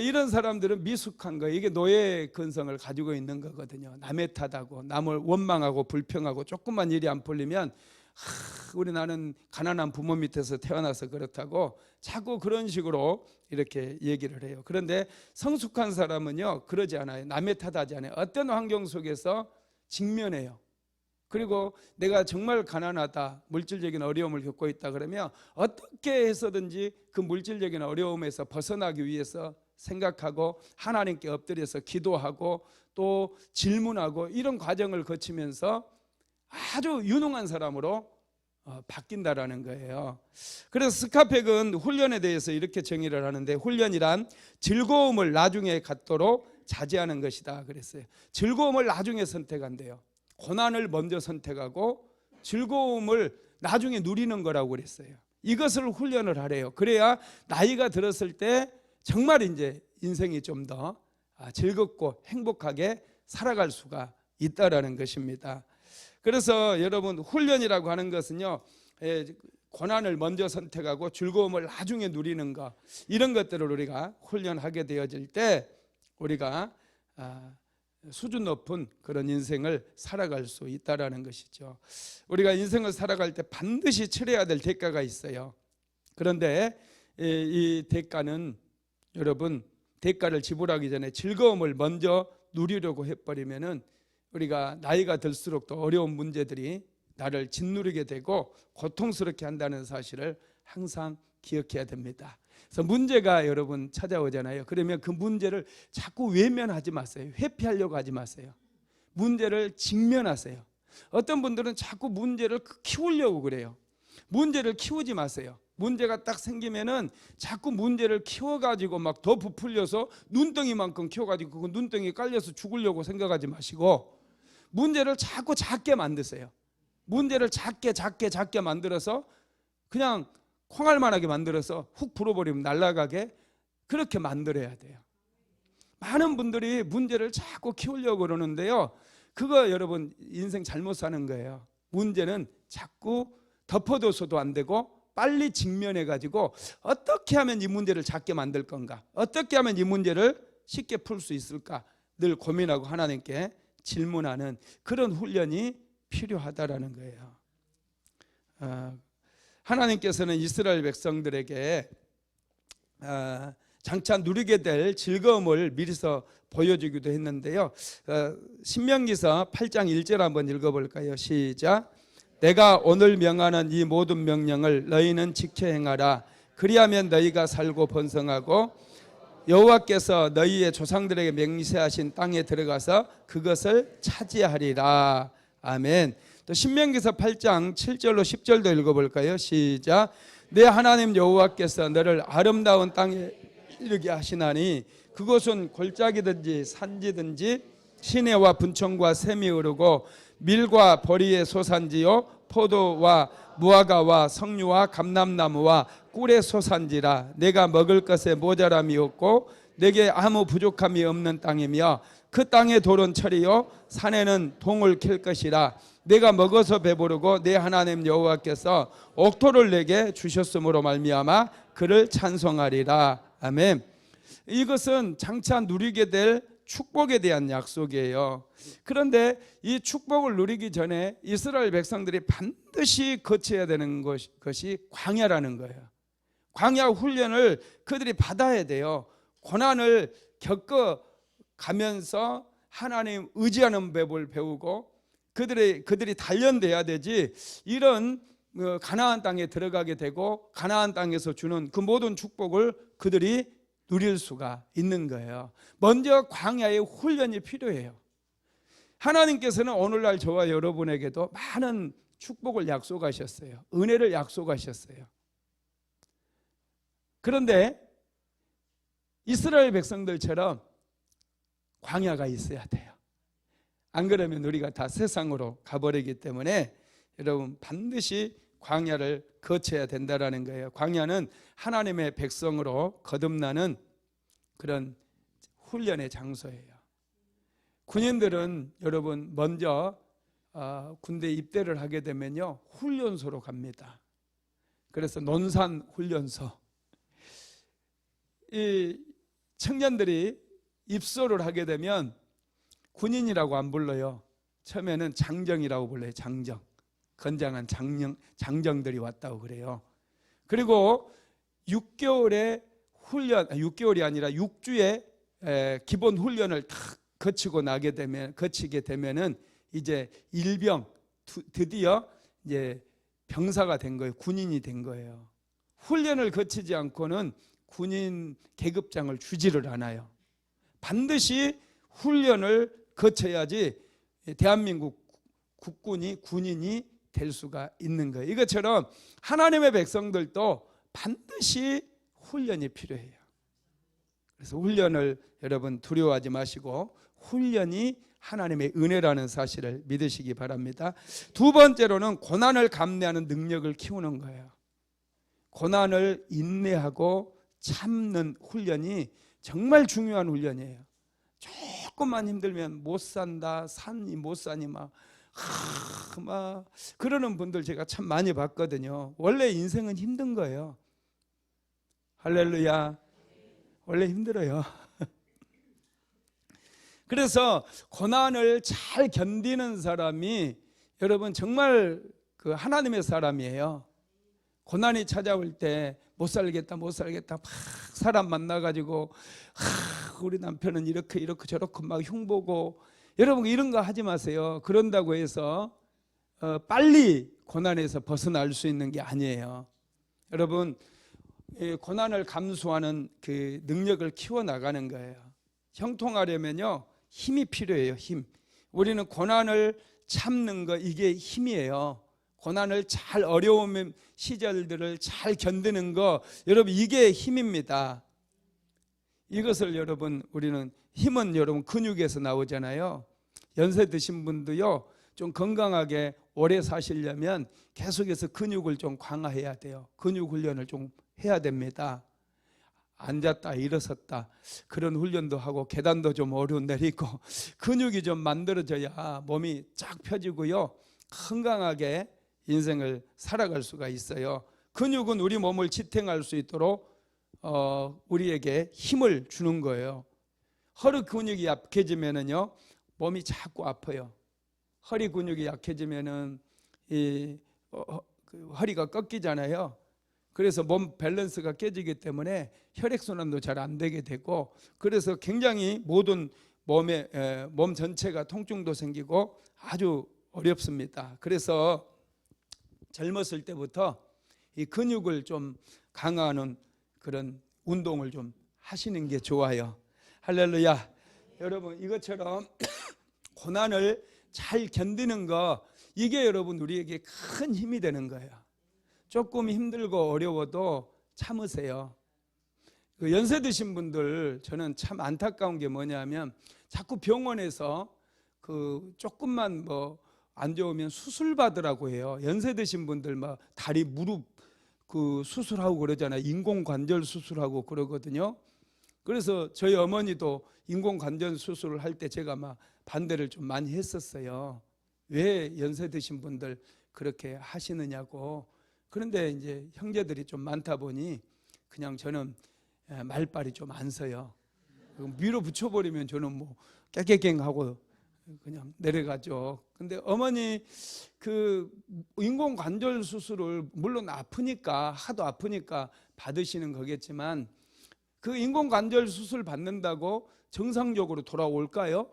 이런 사람들은 미숙한 거예요. 이게 노예 근성을 가지고 있는 거거든요. 남의 탓하고 남을 원망하고 불평하고 조금만 일이 안 풀리면 우리 나는 가난한 부모 밑에서 태어나서 그렇다고 자꾸 그런 식으로 이렇게 얘기를 해요. 그런데 성숙한 사람은요, 그러지 않아요. 남의 탓하지 않아요. 어떤 환경 속에서 직면해요. 그리고 내가 정말 가난하다, 물질적인 어려움을 겪고 있다 그러면 어떻게 해서든지 그 물질적인 어려움에서 벗어나기 위해서 생각하고 하나님께 엎드려서 기도하고 또 질문하고 이런 과정을 거치면서 아주 유능한 사람으로 바뀐다라는 거예요. 그래서 스카펙은 훈련에 대해서 이렇게 정의를 하는데, 훈련이란 즐거움을 나중에 갖도록 자제하는 것이다 그랬어요. 즐거움을 나중에 선택한대요. 고난을 먼저 선택하고 즐거움을 나중에 누리는 거라고 그랬어요. 이것을 훈련을 하래요. 그래야 나이가 들었을 때 정말 이제 인생이 좀 더 즐겁고 행복하게 살아갈 수가 있다라는 것입니다. 그래서 여러분, 훈련이라고 하는 것은요, 고난을 먼저 선택하고 즐거움을 나중에 누리는 것, 이런 것들을 우리가 훈련하게 되어질 때 우리가 수준 높은 그런 인생을 살아갈 수 있다라는 것이죠. 우리가 인생을 살아갈 때 반드시 치러야 될 대가가 있어요. 그런데 이 대가는, 여러분, 대가를 지불하기 전에 즐거움을 먼저 누리려고 해버리면은 우리가 나이가 들수록 더 어려운 문제들이 나를 짓누르게 되고 고통스럽게 한다는 사실을 항상 기억해야 됩니다. 그래서 문제가 여러분 찾아오잖아요. 그러면 그 문제를 자꾸 외면하지 마세요. 회피하려고 하지 마세요. 문제를 직면하세요. 어떤 분들은 자꾸 문제를 키우려고 그래요. 문제를 키우지 마세요. 문제가 딱 생기면은 자꾸 문제를 키워가지고 막 더 부풀려서 눈덩이만큼 키워가지고 그 눈덩이에 깔려서 죽으려고 생각하지 마시고, 문제를 자꾸 작게 만드세요. 문제를 작게 만들어서 그냥 콩알만하게 만들어서 훅 불어버리면 날아가게 그렇게 만들어야 돼요. 많은 분들이 문제를 자꾸 키우려고 그러는데요, 그거 여러분 인생 잘못 사는 거예요. 문제는 자꾸 덮어둬서도 안 되고 빨리 직면해 가지고 어떻게 하면 이 문제를 작게 만들 건가, 어떻게 하면 이 문제를 쉽게 풀 수 있을까 늘 고민하고 하나님께 질문하는 그런 훈련이 필요하다라는 거예요. 하나님께서는 이스라엘 백성들에게 장차 누리게 될 즐거움을 미리서 보여주기도 했는데요. 신명기서 8장 1절 한번 읽어볼까요? 시작. 내가 오늘 명하는 이 모든 명령을 너희는 지켜 행하라. 그리하면 너희가 살고 번성하고 여호와께서 너희의 조상들에게 맹세하신 땅에 들어가서 그것을 차지하리라. 아멘. 또 신명기서 8장 7절로 10절도 읽어볼까요? 시작. 내 하나님 여호와께서 너를 아름다운 땅에 이르게 하시나니 그곳은 골짜기든지 산지든지 시내와 분청과 샘이 흐르고 밀과 보리의 소산지요 포도와 무화과와 석류와 감람나무와 꿀의 소산지라. 내가 먹을 것에 모자람이 없고 내게 아무 부족함이 없는 땅이며 그 땅의 돌은 철이요 산에는 동을 캘 것이라. 내가 먹어서 배부르고 내 하나님 여호와께서 옥토를 내게 주셨으므로 말미암아 그를 찬송하리라. 아멘. 이것은 장차 누리게 될 축복에 대한 약속이에요. 그런데 이 축복을 누리기 전에 이스라엘 백성들이 반드시 거쳐야 되는 것이 광야라는 거예요. 광야 훈련을 그들이 받아야 돼요. 고난을 겪어가면서 하나님 의지하는 법을 배우고 그들이 단련돼야 되지. 이런 가나안 땅에 들어가게 되고 가나안 땅에서 주는 그 모든 축복을 그들이 누릴 수가 있는 거예요. 먼저 광야의 훈련이 필요해요. 하나님께서는 오늘날 저와 여러분에게도 많은 축복을 약속하셨어요. 은혜를 약속하셨어요. 그런데 이스라엘 백성들처럼 광야가 있어야 돼요. 안 그러면 우리가 다 세상으로 가버리기 때문에 여러분 반드시 광야를 거쳐야 된다는 거예요. 광야는 하나님의 백성으로 거듭나는 그런 훈련의 장소예요. 군인들은 여러분 먼저 군대 입대를 하게 되면요 훈련소로 갑니다. 그래서 논산훈련소. 이 청년들이 입소를 하게 되면 군인이라고 안 불러요. 처음에는 장정이라고 불러요. 장정. 건장한 장정들이 왔다고 그래요. 그리고 6개월의 훈련, 6개월이 아니라 6주의 기본 훈련을 다 거치게 되면은 이제 일병, 드디어 이제 병사가 된 거예요. 군인이 된 거예요. 훈련을 거치지 않고는 군인 계급장을 주지를 않아요. 반드시 훈련을 거쳐야지 대한민국 군인이 될 수가 있는 거예요. 이것처럼 하나님의 백성들도 반드시 훈련이 필요해요. 그래서 훈련을 여러분 두려워하지 마시고 훈련이 하나님의 은혜라는 사실을 믿으시기 바랍니다. 두 번째로는 고난을 감내하는 능력을 키우는 거예요. 고난을 인내하고 참는 훈련이 정말 중요한 훈련이에요. 조금만 힘들면 못 산다, 사니 못 사니 막 그러는 분들 제가 참 많이 봤거든요. 원래 인생은 힘든 거예요. 할렐루야. 원래 힘들어요. 그래서 고난을 잘 견디는 사람이 여러분 정말 그 하나님의 사람이에요. 고난이 찾아올 때 못 살겠다 막 사람 만나가지고 우리 남편은 이렇게 저렇게 막 흉보고, 여러분 이런 거 하지 마세요. 그런다고 해서 빨리 고난에서 벗어날 수 있는 게 아니에요. 여러분 고난을 감수하는 그 능력을 키워나가는 거예요. 형통하려면요 힘이 필요해요. 힘. 우리는 고난을 참는 거, 이게 힘이에요. 고난을 잘, 어려운 시절들을 잘 견디는 거, 여러분 이게 힘입니다. 이것을 여러분, 우리는 힘은 여러분 근육에서 나오잖아요. 연세 드신 분도요 좀 건강하게 오래 사시려면 계속해서 근육을 좀 강화해야 돼요. 근육 훈련을 좀 해야 됩니다. 앉았다 일어섰다 그런 훈련도 하고, 계단도 좀 오르내리고 근육이 좀 만들어져야 몸이 쫙 펴지고요 건강하게 인생을 살아갈 수가 있어요. 근육은 우리 몸을 지탱할 수 있도록 우리에게 힘을 주는 거예요. 허리 근육이 약해지면은요 몸이 자꾸 아파요. 허리 근육이 약해지면은 그 허리가 꺾이잖아요. 그래서 몸 밸런스가 깨지기 때문에 혈액순환도 잘 안 되게 되고, 그래서 굉장히 모든 몸 전체가 통증도 생기고 아주 어렵습니다. 그래서 젊었을 때부터 이 근육을 좀 강화하는 그런 운동을 좀 하시는 게 좋아요. 할렐루야. 여러분, 이것처럼 고난을 잘 견디는 거, 이게 여러분 우리에게 큰 힘이 되는 거예요. 조금 힘들고 어려워도 참으세요. 그 연세 드신 분들, 저는 참 안타까운 게 뭐냐면 자꾸 병원에서 그 조금만 뭐 안 좋으면 수술 받으라고 해요. 연세 드신 분들 막 다리 무릎 그 수술하고 그러잖아요. 인공관절 수술하고 그러거든요. 그래서 저희 어머니도 인공관절 수술을 할 때 제가 막 반대를 좀 많이 했었어요. 왜 연세 드신 분들 그렇게 하시느냐고. 그런데 이제 형제들이 좀 많다 보니 그냥 저는 말빨이 좀 안 서요. 밀어붙여 버리면 저는 뭐 깨깨갱 하고 그냥 내려가죠. 근데 어머니 그 인공관절 수술을 물론 아프니까, 하도 아프니까 받으시는 거겠지만, 그 인공관절 수술 받는다고 정상적으로 돌아올까요?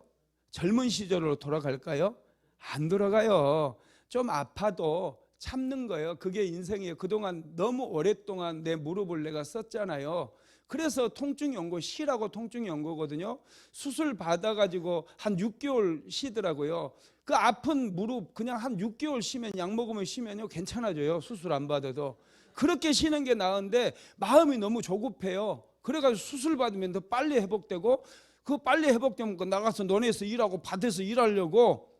젊은 시절로 돌아갈까요? 안 돌아가요. 좀 아파도 참는 거예요. 그게 인생이에요. 그동안 너무 오랫동안 내 무릎을 내가 썼잖아요. 그래서 통증이 온 거, 쉬라고 통증이 온 거거든요. 수술 받아가지고 한 6개월 쉬더라고요. 그 아픈 무릎 그냥 한 6개월 쉬면, 약 먹으면 쉬면요 괜찮아져요. 수술 안 받아도. 그렇게 쉬는 게 나은데 마음이 너무 조급해요. 그래가지고 수술 받으면 더 빨리 회복되고, 그 빨리 회복되면 나가서 논에서 일하고 밭에서 일하려고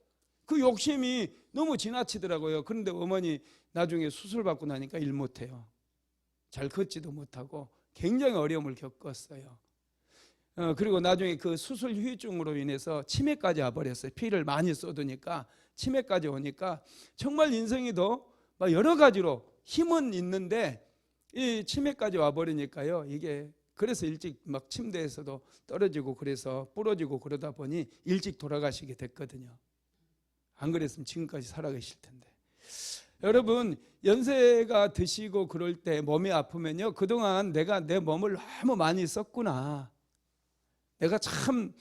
그 욕심이 너무 지나치더라고요. 그런데 어머니 나중에 수술 받고 나니까 일 못해요. 잘 걷지도 못하고 굉장히 어려움을 겪었어요. 그리고 나중에 그 수술 후유증으로 인해서 치매까지 와버렸어요. 피를 많이 쏟으니까 치매까지 오니까 정말 인생이 더 여러 가지로 힘은 있는데 이 치매까지 와버리니까요. 이게 그래서 일찍 막 침대에서도 떨어지고 그래서 부러지고 그러다 보니 일찍 돌아가시게 됐거든요. 안 그랬으면 지금까지 살아계실 텐데. 여러분, 연세가 드시고 그럴 때 몸이 아프면요, 그동안 내가 내 몸을 너무 많이 썼구나, 내가 참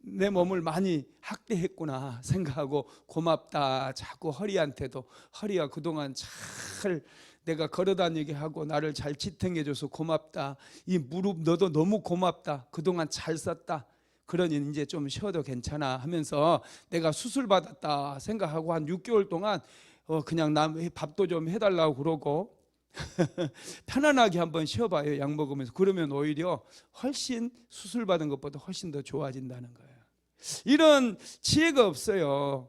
내 몸을 많이 학대했구나 생각하고 고맙다. 자꾸 허리한테도, 허리야 그동안 잘 내가 걸어다니게 하고 나를 잘 지탱해줘서 고맙다. 이 무릎 너도 너무 고맙다. 그동안 잘 썼다. 그러니 이제 좀 쉬어도 괜찮아 하면서 내가 수술 받았다 생각하고 한 6개월 동안 그냥 남 밥도 좀 해달라고 그러고 편안하게 한번 쉬어봐요. 약 먹으면서. 그러면 오히려 훨씬 수술 받은 것보다 훨씬 더 좋아진다는 거예요. 이런 지혜가 없어요.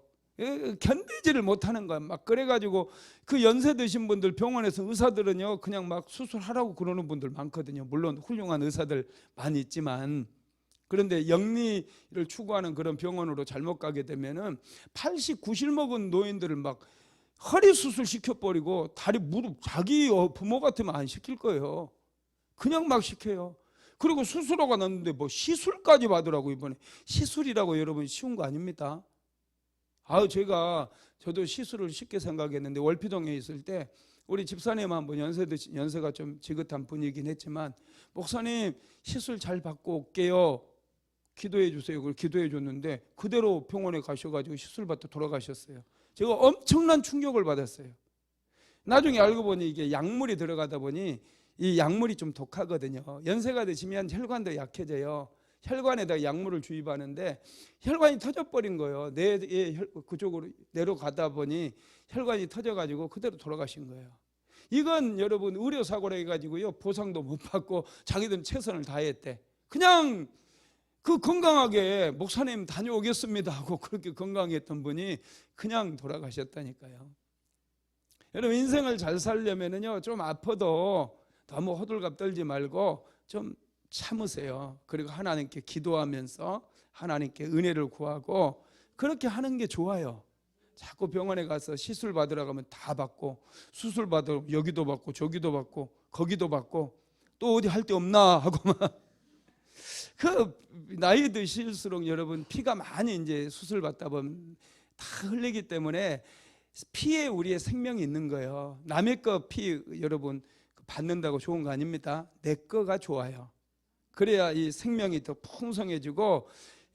견디지를 못하는 거야. 막 그래가지고 그 연세 드신 분들 병원에서 의사들은요 그냥 막 수술하라고 그러는 분들 많거든요. 물론 훌륭한 의사들 많이 있지만, 그런데 영리를 추구하는 그런 병원으로 잘못 가게 되면은 80, 90 먹은 노인들을 막 허리 수술 시켜버리고 다리 무릎, 자기 부모 같으면 안 시킬 거예요. 그냥 막 시켜요. 그리고 수술하고 났는데 뭐 시술까지 받으라고. 이번에 시술이라고 여러분 쉬운 거 아닙니다. 저도 시술을 쉽게 생각했는데, 월피동에 있을 때 우리 집사님 한번 연세가 좀 지긋한 분이긴 했지만, 목사님 시술 잘 받고 올게요, 기도해 주세요. 그걸 기도해 줬는데 그대로 병원에 가셔가지고 시술 받다 돌아가셨어요. 제가 엄청난 충격을 받았어요. 나중에 알고 보니 이게 약물이 들어가다 보니 이 약물이 좀 독하거든요. 연세가 드시면 혈관도 약해져요. 혈관에다 약물을 주입하는데 혈관이 터져버린 거예요. 뇌에 그쪽으로 내려가다 보니 혈관이 터져가지고 그대로 돌아가신 거예요. 이건 여러분 의료사고로 해가지고요 보상도 못 받고 자기들은 최선을 다했대. 그냥 그 건강하게 목사님 다녀오겠습니다 하고 그렇게 건강했던 분이 그냥 돌아가셨다니까요. 여러분, 인생을 잘 살려면은요 좀 아파도 너무 호들갑 떨지 말고 좀 참으세요. 그리고 하나님께 기도하면서 하나님께 은혜를 구하고 그렇게 하는 게 좋아요. 자꾸 병원에 가서 시술 받으러 가면 다 받고, 수술 받으러 여기도 받고 저기도 받고 거기도 받고, 또 어디 할 데 없나 하고 막 그 나이 드실수록 여러분 피가 많이 이제 수술 받다 보면 다 흘리기 때문에 피에 우리의 생명이 있는 거예요. 남의 거 피 여러분 받는다고 좋은 거 아닙니다. 내 거가 좋아요. 그래야 이 생명이 더 풍성해지고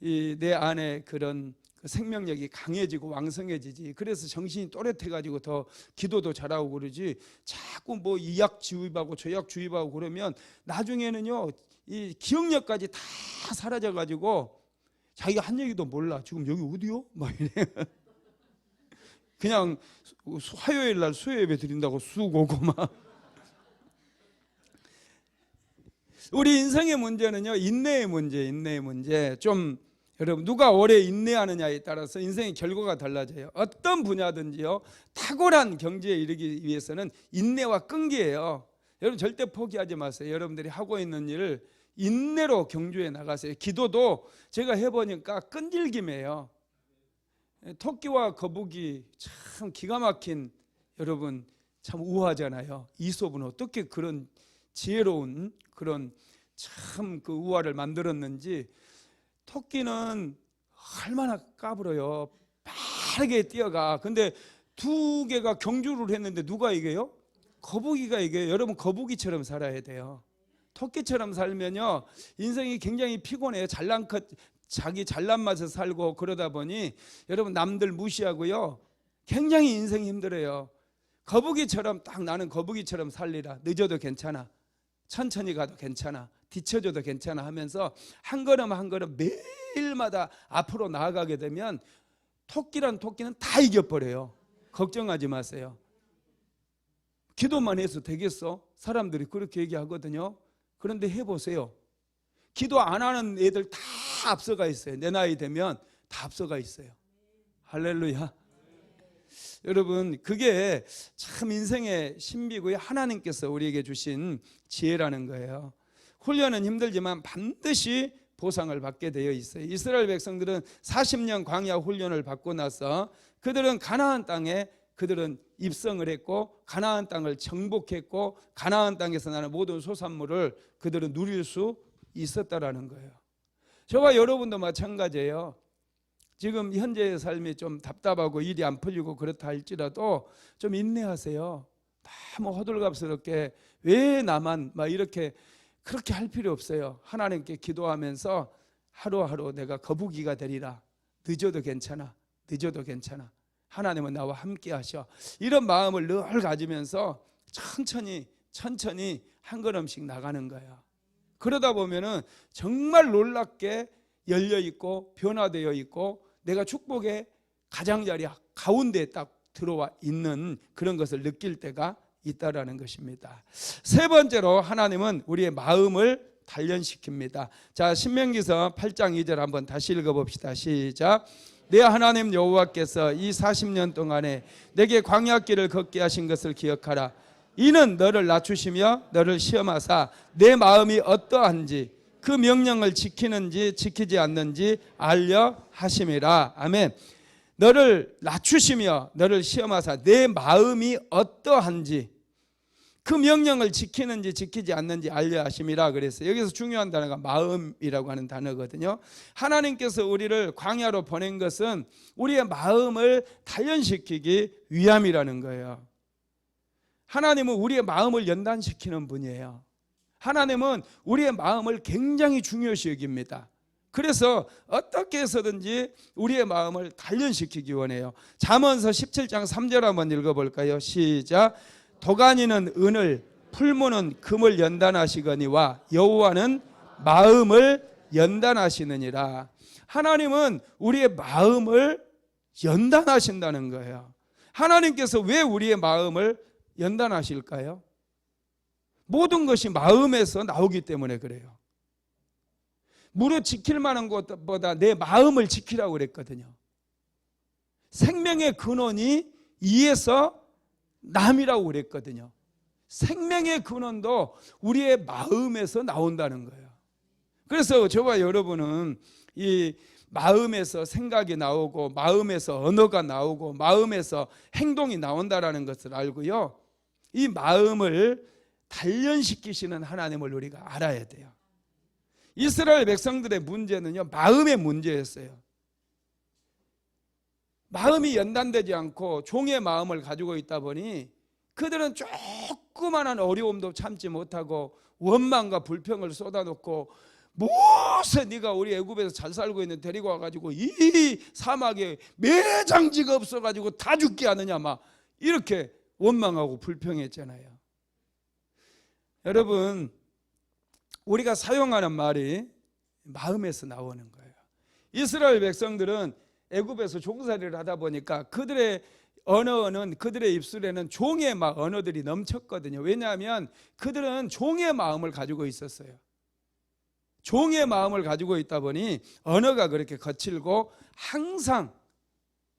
이 내 안에 그런 생명력이 강해지고 왕성해지지. 그래서 정신이 또렷해가지고 더 기도도 잘하고 그러지. 자꾸 뭐 이 약 주입하고 저 약 주입하고 그러면 나중에는요 이 기억력까지 다 사라져가지고 자기가 한 얘기도 몰라. 지금 여기 어디요? 막 이래. 그냥 화요일 날 수요 예배 드린다고 쑥 오고 막. 우리 인생의 문제는요 인내의 문제. 좀 여러분 누가 오래 인내하느냐에 따라서 인생의 결과가 달라져요. 어떤 분야든지요 탁월한 경지에 이르기 위해서는 인내와 끈기예요. 여러분 절대 포기하지 마세요. 여러분들이 하고 있는 일을 인내로 경주해 나가세요. 기도도 제가 해보니까 끈질김이에요. 토끼와 거북이 참 기가 막힌, 여러분 참 우화잖아요. 이솝은 어떻게 그런 지혜로운 그런 참 그 우화를 만들었는지. 토끼는 얼마나 까불어요. 빠르게 뛰어가. 근데 두 개가 경주를 했는데 누가 이겨요? 거북이가 이겨요. 여러분 거북이처럼 살아야 돼요. 토끼처럼 살면요 인생이 굉장히 피곤해요. 자기 잘난 맛에 살고 그러다 보니 여러분 남들 무시하고요 굉장히 인생이 힘들어요. 거북이처럼 딱 나는 거북이처럼 살리라. 늦어도 괜찮아, 천천히 가도 괜찮아, 뒤쳐져도 괜찮아 하면서 한 걸음 한 걸음 매일마다 앞으로 나아가게 되면 토끼는 다 이겨버려요. 걱정하지 마세요. 기도만 해서 되겠어? 사람들이 그렇게 얘기하거든요. 그런데 해보세요. 기도 안 하는 애들 다 앞서가 있어요. 내 나이 되면 다 앞서가 있어요. 할렐루야. 여러분 그게 참 인생의 신비고요. 하나님께서 우리에게 주신 지혜라는 거예요. 훈련은 힘들지만 반드시 보상을 받게 되어 있어요. 이스라엘 백성들은 40년 광야 훈련을 받고 나서 그들은 가나안 땅에 그들은 입성을 했고 가나안 땅을 정복했고 가나안 땅에서 나는 모든 소산물을 그들은 누릴 수 있었다라는 거예요. 저와 여러분도 마찬가지예요. 지금 현재의 삶이 좀 답답하고 일이 안 풀리고 그렇다 할지라도 좀 인내하세요. 너무 호들갑스럽게 왜 나만 막 이렇게 그렇게 할 필요 없어요. 하나님께 기도하면서 하루하루 내가 거북이가 되리라. 늦어도 괜찮아. 하나님은 나와 함께 하셔. 이런 마음을 늘 가지면서 천천히 한 걸음씩 나가는 거야. 그러다 보면은 정말 놀랍게 열려있고 변화되어 있고 내가 축복의 가장자리 가운데에 딱 들어와 있는 그런 것을 느낄 때가 있다라는 것입니다. 세 번째로 하나님은 우리의 마음을 단련시킵니다. 자, 신명기서 8장 2절 한번 다시 읽어봅시다. 시작. 내 하나님 여호와께서 이 40년 동안에 내게 광야길을 걷게 하신 것을 기억하라. 이는 너를 낮추시며 너를 시험하사 내 마음이 어떠한지 그 명령을 지키는지 지키지 않는지 알려 하심이라. 아멘. 너를 낮추시며 너를 시험하사 내 마음이 어떠한지 그 명령을 지키는지 지키지 않는지 알려 하심이라 그랬어요. 여기서 중요한 단어가 마음이라고 하는 단어거든요. 하나님께서 우리를 광야로 보낸 것은 우리의 마음을 단련시키기 위함이라는 거예요. 하나님은 우리의 마음을 연단시키는 분이에요. 하나님은 우리의 마음을 굉장히 중요시 여깁니다. 그래서 어떻게 해서든지 우리의 마음을 단련시키기 원해요. 잠언서 17장 3절 한번 읽어볼까요? 시작. 도가니는 은을 풀무는 금을 연단하시거니와 여호와는 마음을 연단하시느니라. 하나님은 우리의 마음을 연단하신다는 거예요. 하나님께서 왜 우리의 마음을 연단하실까요? 모든 것이 마음에서 나오기 때문에 그래요. 무릇 지킬 만한 것보다 내 마음을 지키라고 그랬거든요. 생명의 근원이 이에서 남이라고 그랬거든요. 생명의 근원도 우리의 마음에서 나온다는 거예요. 그래서 저와 여러분은 이 마음에서 생각이 나오고 마음에서 언어가 나오고 마음에서 행동이 나온다라는 것을 알고요. 이 마음을 단련시키시는 하나님을 우리가 알아야 돼요. 이스라엘 백성들의 문제는요 마음의 문제였어요. 마음이 연단되지 않고 종의 마음을 가지고 있다 보니 그들은 조그마한 어려움도 참지 못하고 원망과 불평을 쏟아놓고 무엇에 네가 우리 애굽에서 잘 살고 있는 데리고 와가지고 이 사막에 매장지가 없어가지고 다 죽게 하느냐, 막 이렇게 원망하고 불평했잖아요. 여러분, 우리가 사용하는 말이 마음에서 나오는 거예요. 이스라엘 백성들은 애굽에서 종살이를 하다 보니까 그들의 언어는, 그들의 입술에는 종의 언어들이 넘쳤거든요. 왜냐하면 그들은 종의 마음을 가지고 있었어요. 종의 마음을 가지고 있다 보니 언어가 그렇게 거칠고 항상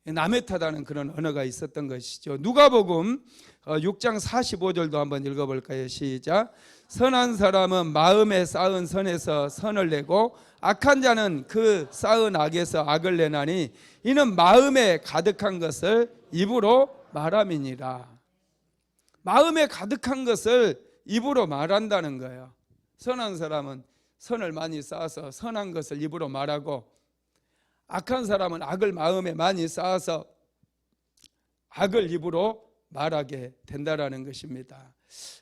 남의 탓하는 그런 언어가 있었던 것이죠. 누가복음 6장 45절도 한번 읽어볼까요? 시작. 선한 사람은 마음에 쌓은 선에서 선을 내고 악한 자는 그 쌓은 악에서 악을 내나니 이는 마음에 가득한 것을 입으로 말함이니라. 마음에 가득한 것을 입으로 말한다는 거예요. 선한 사람은 선을 많이 쌓아서 선한 것을 입으로 말하고, 악한 사람은 악을 마음에 많이 쌓아서 악을 입으로 말하게 된다라는 것입니다.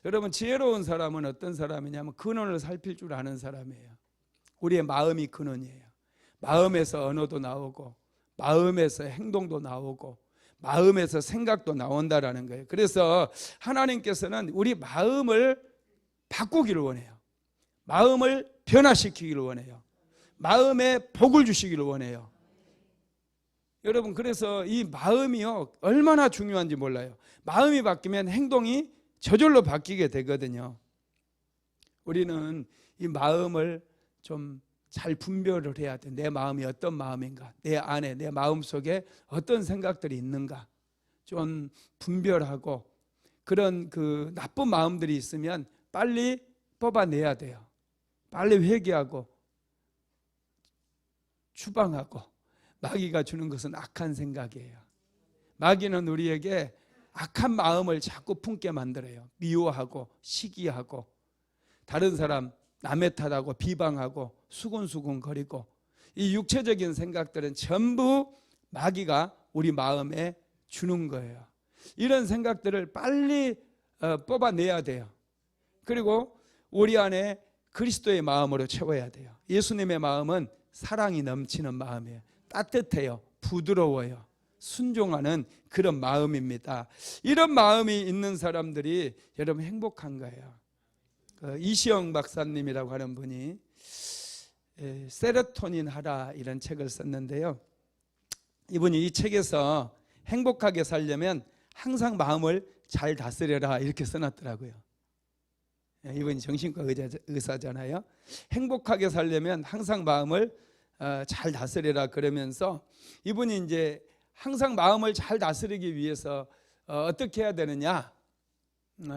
여러분, 지혜로운 사람은 어떤 사람이냐면 근원을 살필 줄 아는 사람이에요. 우리의 마음이 근원이에요. 마음에서 언어도 나오고 마음에서 행동도 나오고 마음에서 생각도 나온다라는 거예요. 그래서 하나님께서는 우리 마음을 바꾸기를 원해요. 마음을 변화시키기를 원해요. 마음에 복을 주시기를 원해요. 여러분, 그래서 이 마음이요 얼마나 중요한지 몰라요. 마음이 바뀌면 행동이 저절로 바뀌게 되거든요. 우리는 이 마음을 좀 잘 분별을 해야 돼. 내 마음이 어떤 마음인가, 내 안에, 내 마음속에 어떤 생각들이 있는가 좀 분별하고, 그런 그 나쁜 마음들이 있으면 빨리 뽑아내야 돼요. 빨리 회개하고 추방하고. 마귀가 주는 것은 악한 생각이에요. 마귀는 우리에게 악한 마음을 자꾸 품게 만들어요. 미워하고 시기하고 다른 사람 남의 탓하고 비방하고 수군수군 거리고, 이 육체적인 생각들은 전부 마귀가 우리 마음에 주는 거예요. 이런 생각들을 빨리 뽑아내야 돼요. 그리고 우리 안에 그리스도의 마음으로 채워야 돼요. 예수님의 마음은 사랑이 넘치는 마음이에요. 따뜻해요. 부드러워요. 순종하는 그런 마음입니다. 이런 마음이 있는 사람들이 여러분 행복한 거예요. 이시영 박사님이라고 하는 분이 세로토닌 하라 이런 책을 썼는데요. 이분이 이 책에서 행복하게 살려면 항상 마음을 잘 다스려라 이렇게 써놨더라고요. 이분이 정신과 의사잖아요. 행복하게 살려면 항상 마음을 잘 다스려라 그러면서, 이분이 이제 항상 마음을 잘 다스리기 위해서 어떻게 해야 되느냐,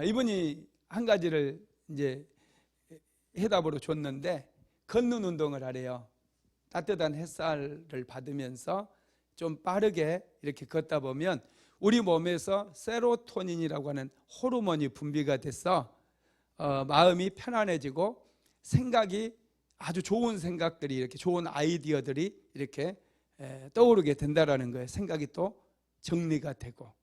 이분이 한 가지를 이제 해답으로 줬는데, 걷는 운동을 하래요. 따뜻한 햇살을 받으면서 좀 빠르게 이렇게 걷다 보면 우리 몸에서 세로토닌이라고 하는 호르몬이 분비가 돼서 마음이 편안해지고 생각이 아주 좋은 생각들이, 이렇게 좋은 아이디어들이 이렇게 떠오르게 된다라는 거예요. 생각이 또 정리가 되고.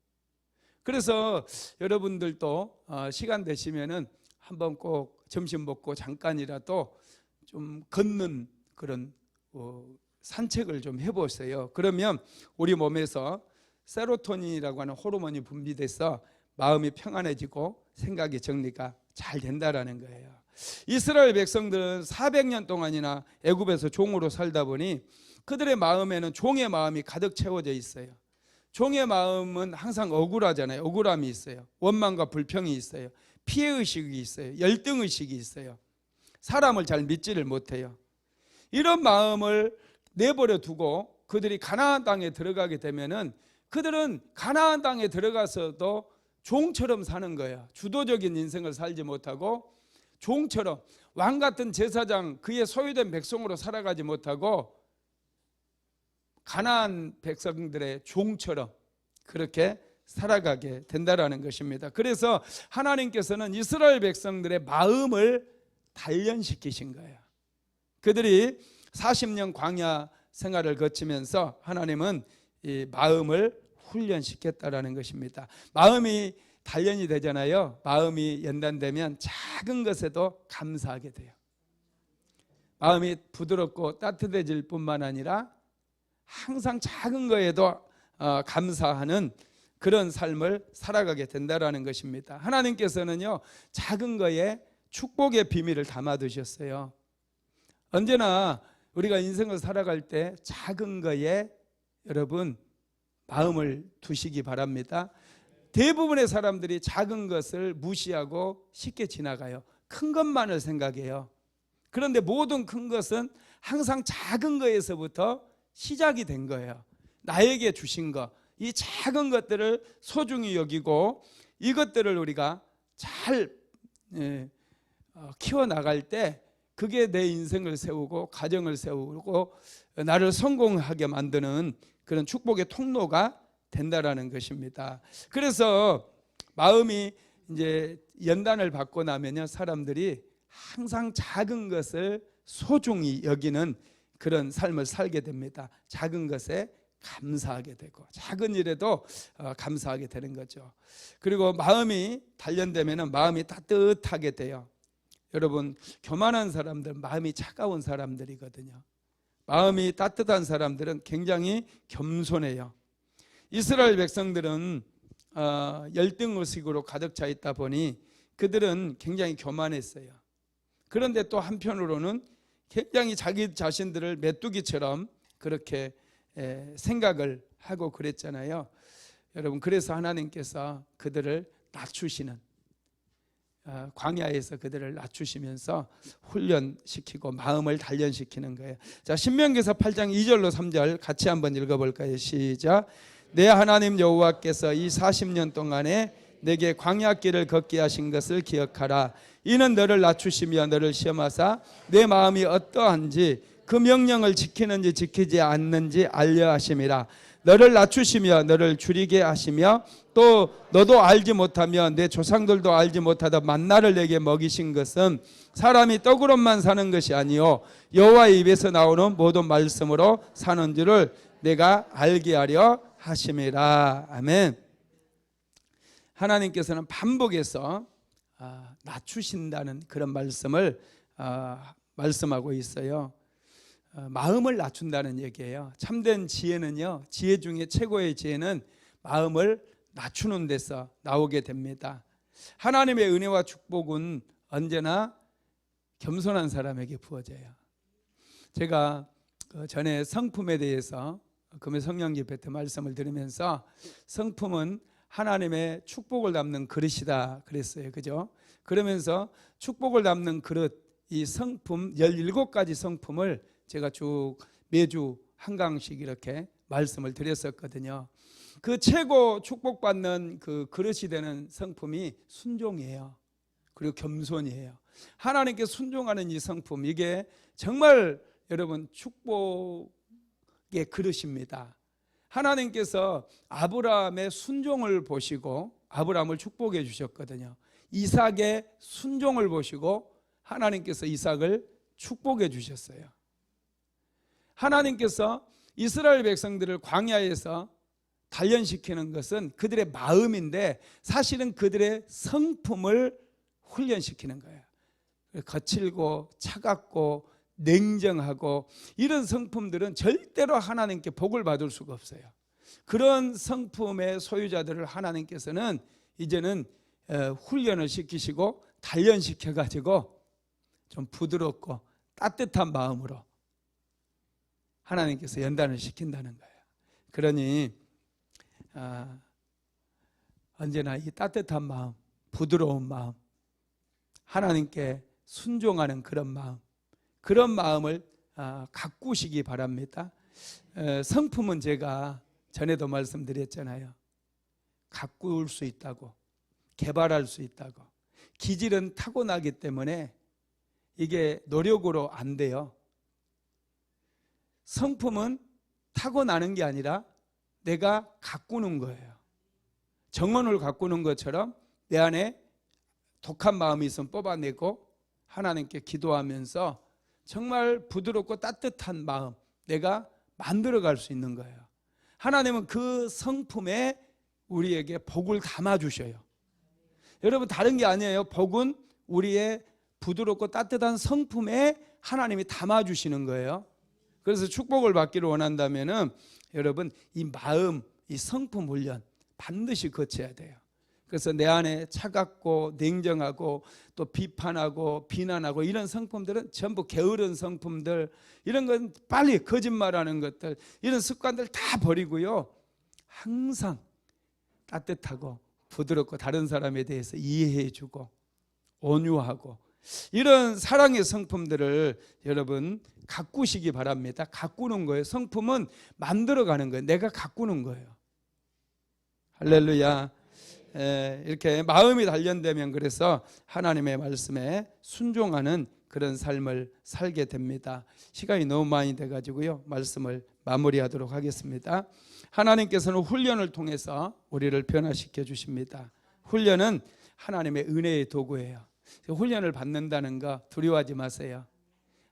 그래서 여러분들도 시간 되시면은 한번 꼭 점심 먹고 잠깐이라도 좀 걷는 그런 산책을 좀 해보세요. 그러면 우리 몸에서 세로토닌이라고 하는 호르몬이 분비돼서 마음이 평안해지고 생각이 정리가 잘 된다라는 거예요. 이스라엘 백성들은 400년 동안이나 애굽에서 종으로 살다 보니 그들의 마음에는 종의 마음이 가득 채워져 있어요. 종의 마음은 항상 억울하잖아요. 억울함이 있어요. 원망과 불평이 있어요. 피해의식이 있어요. 열등의식이 있어요. 사람을 잘 믿지를 못해요. 이런 마음을 내버려 두고 그들이 가나안 땅에 들어가게 되면은 그들은 가나안 땅에 들어가서도 종처럼 사는 거예요. 주도적인 인생을 살지 못하고 종처럼, 왕 같은 제사장, 그의 소유된 백성으로 살아가지 못하고 가나안 백성들의 종처럼 그렇게 살아가게 된다라는 것입니다. 그래서 하나님께서는 이스라엘 백성들의 마음을 단련시키신 거예요. 그들이 40년 광야 생활을 거치면서 하나님은 이 마음을 훈련시켰다라는 것입니다. 마음이 단련이 되잖아요. 마음이 연단되면 작은 것에도 감사하게 돼요. 마음이 부드럽고 따뜻해질 뿐만 아니라 항상 작은 거에도 감사하는 그런 삶을 살아가게 된다라는 것입니다. 하나님께서는요, 작은 거에 축복의 비밀을 담아 두셨어요. 언제나 우리가 인생을 살아갈 때 작은 거에 여러분 마음을 두시기 바랍니다. 대부분의 사람들이 작은 것을 무시하고 쉽게 지나가요. 큰 것만을 생각해요. 그런데 모든 큰 것은 항상 작은 거에서부터 시작이 된 거예요. 나에게 주신 것, 이 작은 것들을 소중히 여기고 이것들을 우리가 잘 키워나갈 때 그게 내 인생을 세우고 가정을 세우고 나를 성공하게 만드는 그런 축복의 통로가 된다라는 것입니다. 그래서 마음이 이제 연단을 받고 나면요, 사람들이 항상 작은 것을 소중히 여기는 그런 삶을 살게 됩니다. 작은 것에 감사하게 되고 작은 일에도 감사하게 되는 거죠. 그리고 마음이 단련되면 마음이 따뜻하게 돼요. 여러분, 교만한 사람들 마음이 차가운 사람들이거든요. 마음이 따뜻한 사람들은 굉장히 겸손해요. 이스라엘 백성들은 열등의식으로 가득 차 있다 보니 그들은 굉장히 교만했어요. 그런데 또 한편으로는 굉장히 자기 자신들을 메뚜기처럼 그렇게 생각을 하고 그랬잖아요. 여러분, 그래서 하나님께서 그들을 낮추시는, 광야에서 그들을 낮추시면서 훈련시키고 마음을 단련시키는 거예요. 자, 신명기서 8장 2절로 3절 같이 한번 읽어볼까요? 시작. 내 하나님 여호와께서 이 40년 동안에 내게 광야길을 걷게 하신 것을 기억하라. 이는 너를 낮추시며 너를 시험하사 내 마음이 어떠한지 그 명령을 지키는지 지키지 않는지 알려 하심이라. 너를 낮추시며 너를 줄이게 하시며 또 너도 알지 못하며 내 조상들도 알지 못하던 만나를 내게 먹이신 것은 사람이 떡으로만 사는 것이 아니요 여호와의 입에서 나오는 모든 말씀으로 사는 줄을 내가 알게 하려 하심이라. 아멘. 하나님께서는 반복해서 낮추신다는 그런 말씀을 말씀하고 있어요. 마음을 낮춘다는 얘기예요. 참된 지혜는요, 지혜 중에 최고의 지혜는 마음을 낮추는 데서 나오게 됩니다. 하나님의 은혜와 축복은 언제나 겸손한 사람에게 부어져요. 제가 전에 성품에 대해서 금요 성령 집회 때 말씀을 드리면서 성품은 하나님의 축복을 담는 그릇이다 그랬어요. 그죠? 그러면서 축복을 담는 그릇, 이 성품 17가지 성품을 제가 쭉 매주 한 강씩 이렇게 말씀을 드렸었거든요. 그 최고 축복받는 그 그릇이 되는 성품이 순종이에요. 그리고 겸손이에요. 하나님께 순종하는 이 성품, 이게 정말 여러분 축복의 그릇입니다. 하나님께서 아브라함의 순종을 보시고 아브라함을 축복해 주셨거든요. 이삭의 순종을 보시고 하나님께서 이삭을 축복해 주셨어요. 하나님께서 이스라엘 백성들을 광야에서 단련시키는 것은 그들의 마음인데 사실은 그들의 성품을 훈련시키는 거예요. 거칠고 차갑고 냉정하고 이런 성품들은 절대로 하나님께 복을 받을 수가 없어요. 그런 성품의 소유자들을 하나님께서는 이제는 훈련을 시키시고 단련시켜 가지고 좀 부드럽고 따뜻한 마음으로 하나님께서 연단을 시킨다는 거예요. 그러니 언제나 이 따뜻한 마음, 부드러운 마음, 하나님께 순종하는 그런 마음, 그런 마음을 가꾸시기 바랍니다. 성품은 제가 전에도 말씀드렸잖아요. 가꿀 수 있다고, 개발할 수 있다고. 기질은 타고나기 때문에 이게 노력으로 안 돼요. 성품은 타고나는 게 아니라 내가 가꾸는 거예요. 정원을 가꾸는 것처럼 내 안에 독한 마음이 있으면 뽑아내고 하나님께 기도하면서 정말 부드럽고 따뜻한 마음 내가 만들어갈 수 있는 거예요. 하나님은 그 성품에 우리에게 복을 담아주셔요. 여러분, 다른 게 아니에요. 복은 우리의 부드럽고 따뜻한 성품에 하나님이 담아주시는 거예요. 그래서 축복을 받기를 원한다면은 여러분, 이 마음, 이 성품 훈련 반드시 거쳐야 돼요. 그래서 내 안에 차갑고 냉정하고 또 비판하고 비난하고 이런 성품들은 전부 게으른 성품들, 이런 건 빨리 거짓말하는 것들, 이런 습관들 다 버리고요, 항상 따뜻하고 부드럽고 다른 사람에 대해서 이해해주고 온유하고 이런 사랑의 성품들을 여러분 가꾸시기 바랍니다. 가꾸는 거예요. 성품은 만들어가는 거예요. 내가 가꾸는 거예요. 할렐루야. 이렇게 마음이 단련되면 그래서 하나님의 말씀에 순종하는 그런 삶을 살게 됩니다. 시간이 너무 많이 돼가지고요, 말씀을 마무리하도록 하겠습니다. 하나님께서는 훈련을 통해서 우리를 변화시켜 주십니다. 훈련은 하나님의 은혜의 도구예요. 훈련을 받는다는 거 두려워하지 마세요.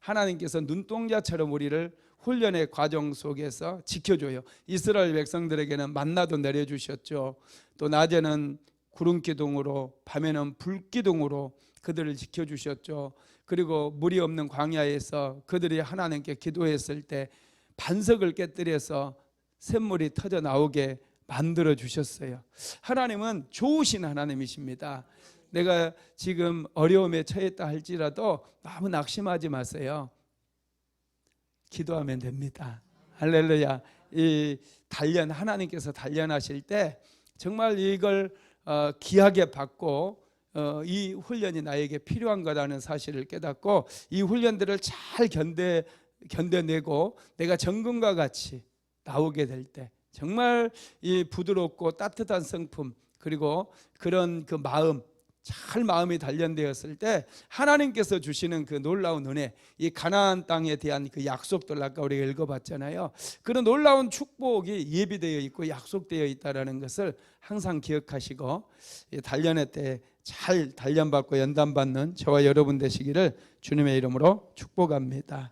하나님께서 눈동자처럼 우리를 훈련의 과정 속에서 지켜줘요. 이스라엘 백성들에게는 만나도 내려주셨죠. 또 낮에는 구름기둥으로, 밤에는 불기둥으로 그들을 지켜주셨죠. 그리고 물이 없는 광야에서 그들이 하나님께 기도했을 때 반석을 깨뜨려서 샘물이 터져 나오게 만들어 주셨어요. 하나님은 좋으신 하나님이십니다. 내가 지금 어려움에 처했다 할지라도 너무 낙심하지 마세요. 기도하면 됩니다. 할렐루야. 이 단련, 하나님께서 단련하실 때 정말 이걸 귀하게 받고 이 훈련이 나에게 필요한 거라는 사실을 깨닫고 이 훈련들을 잘 견뎌내고 내가 정금과 같이 나오게 될 때 정말 이 부드럽고 따뜻한 성품, 그리고 그런 그 마음, 잘 마음이 단련되었을 때 하나님께서 주시는 그 놀라운 은혜, 이 가나안 땅에 대한 그 약속들 아까 우리가 읽어봤잖아요. 그런 놀라운 축복이 예비되어 있고 약속되어 있다는 것을 항상 기억하시고 단련의 때 잘 단련받고 연단받는 저와 여러분 되시기를 주님의 이름으로 축복합니다.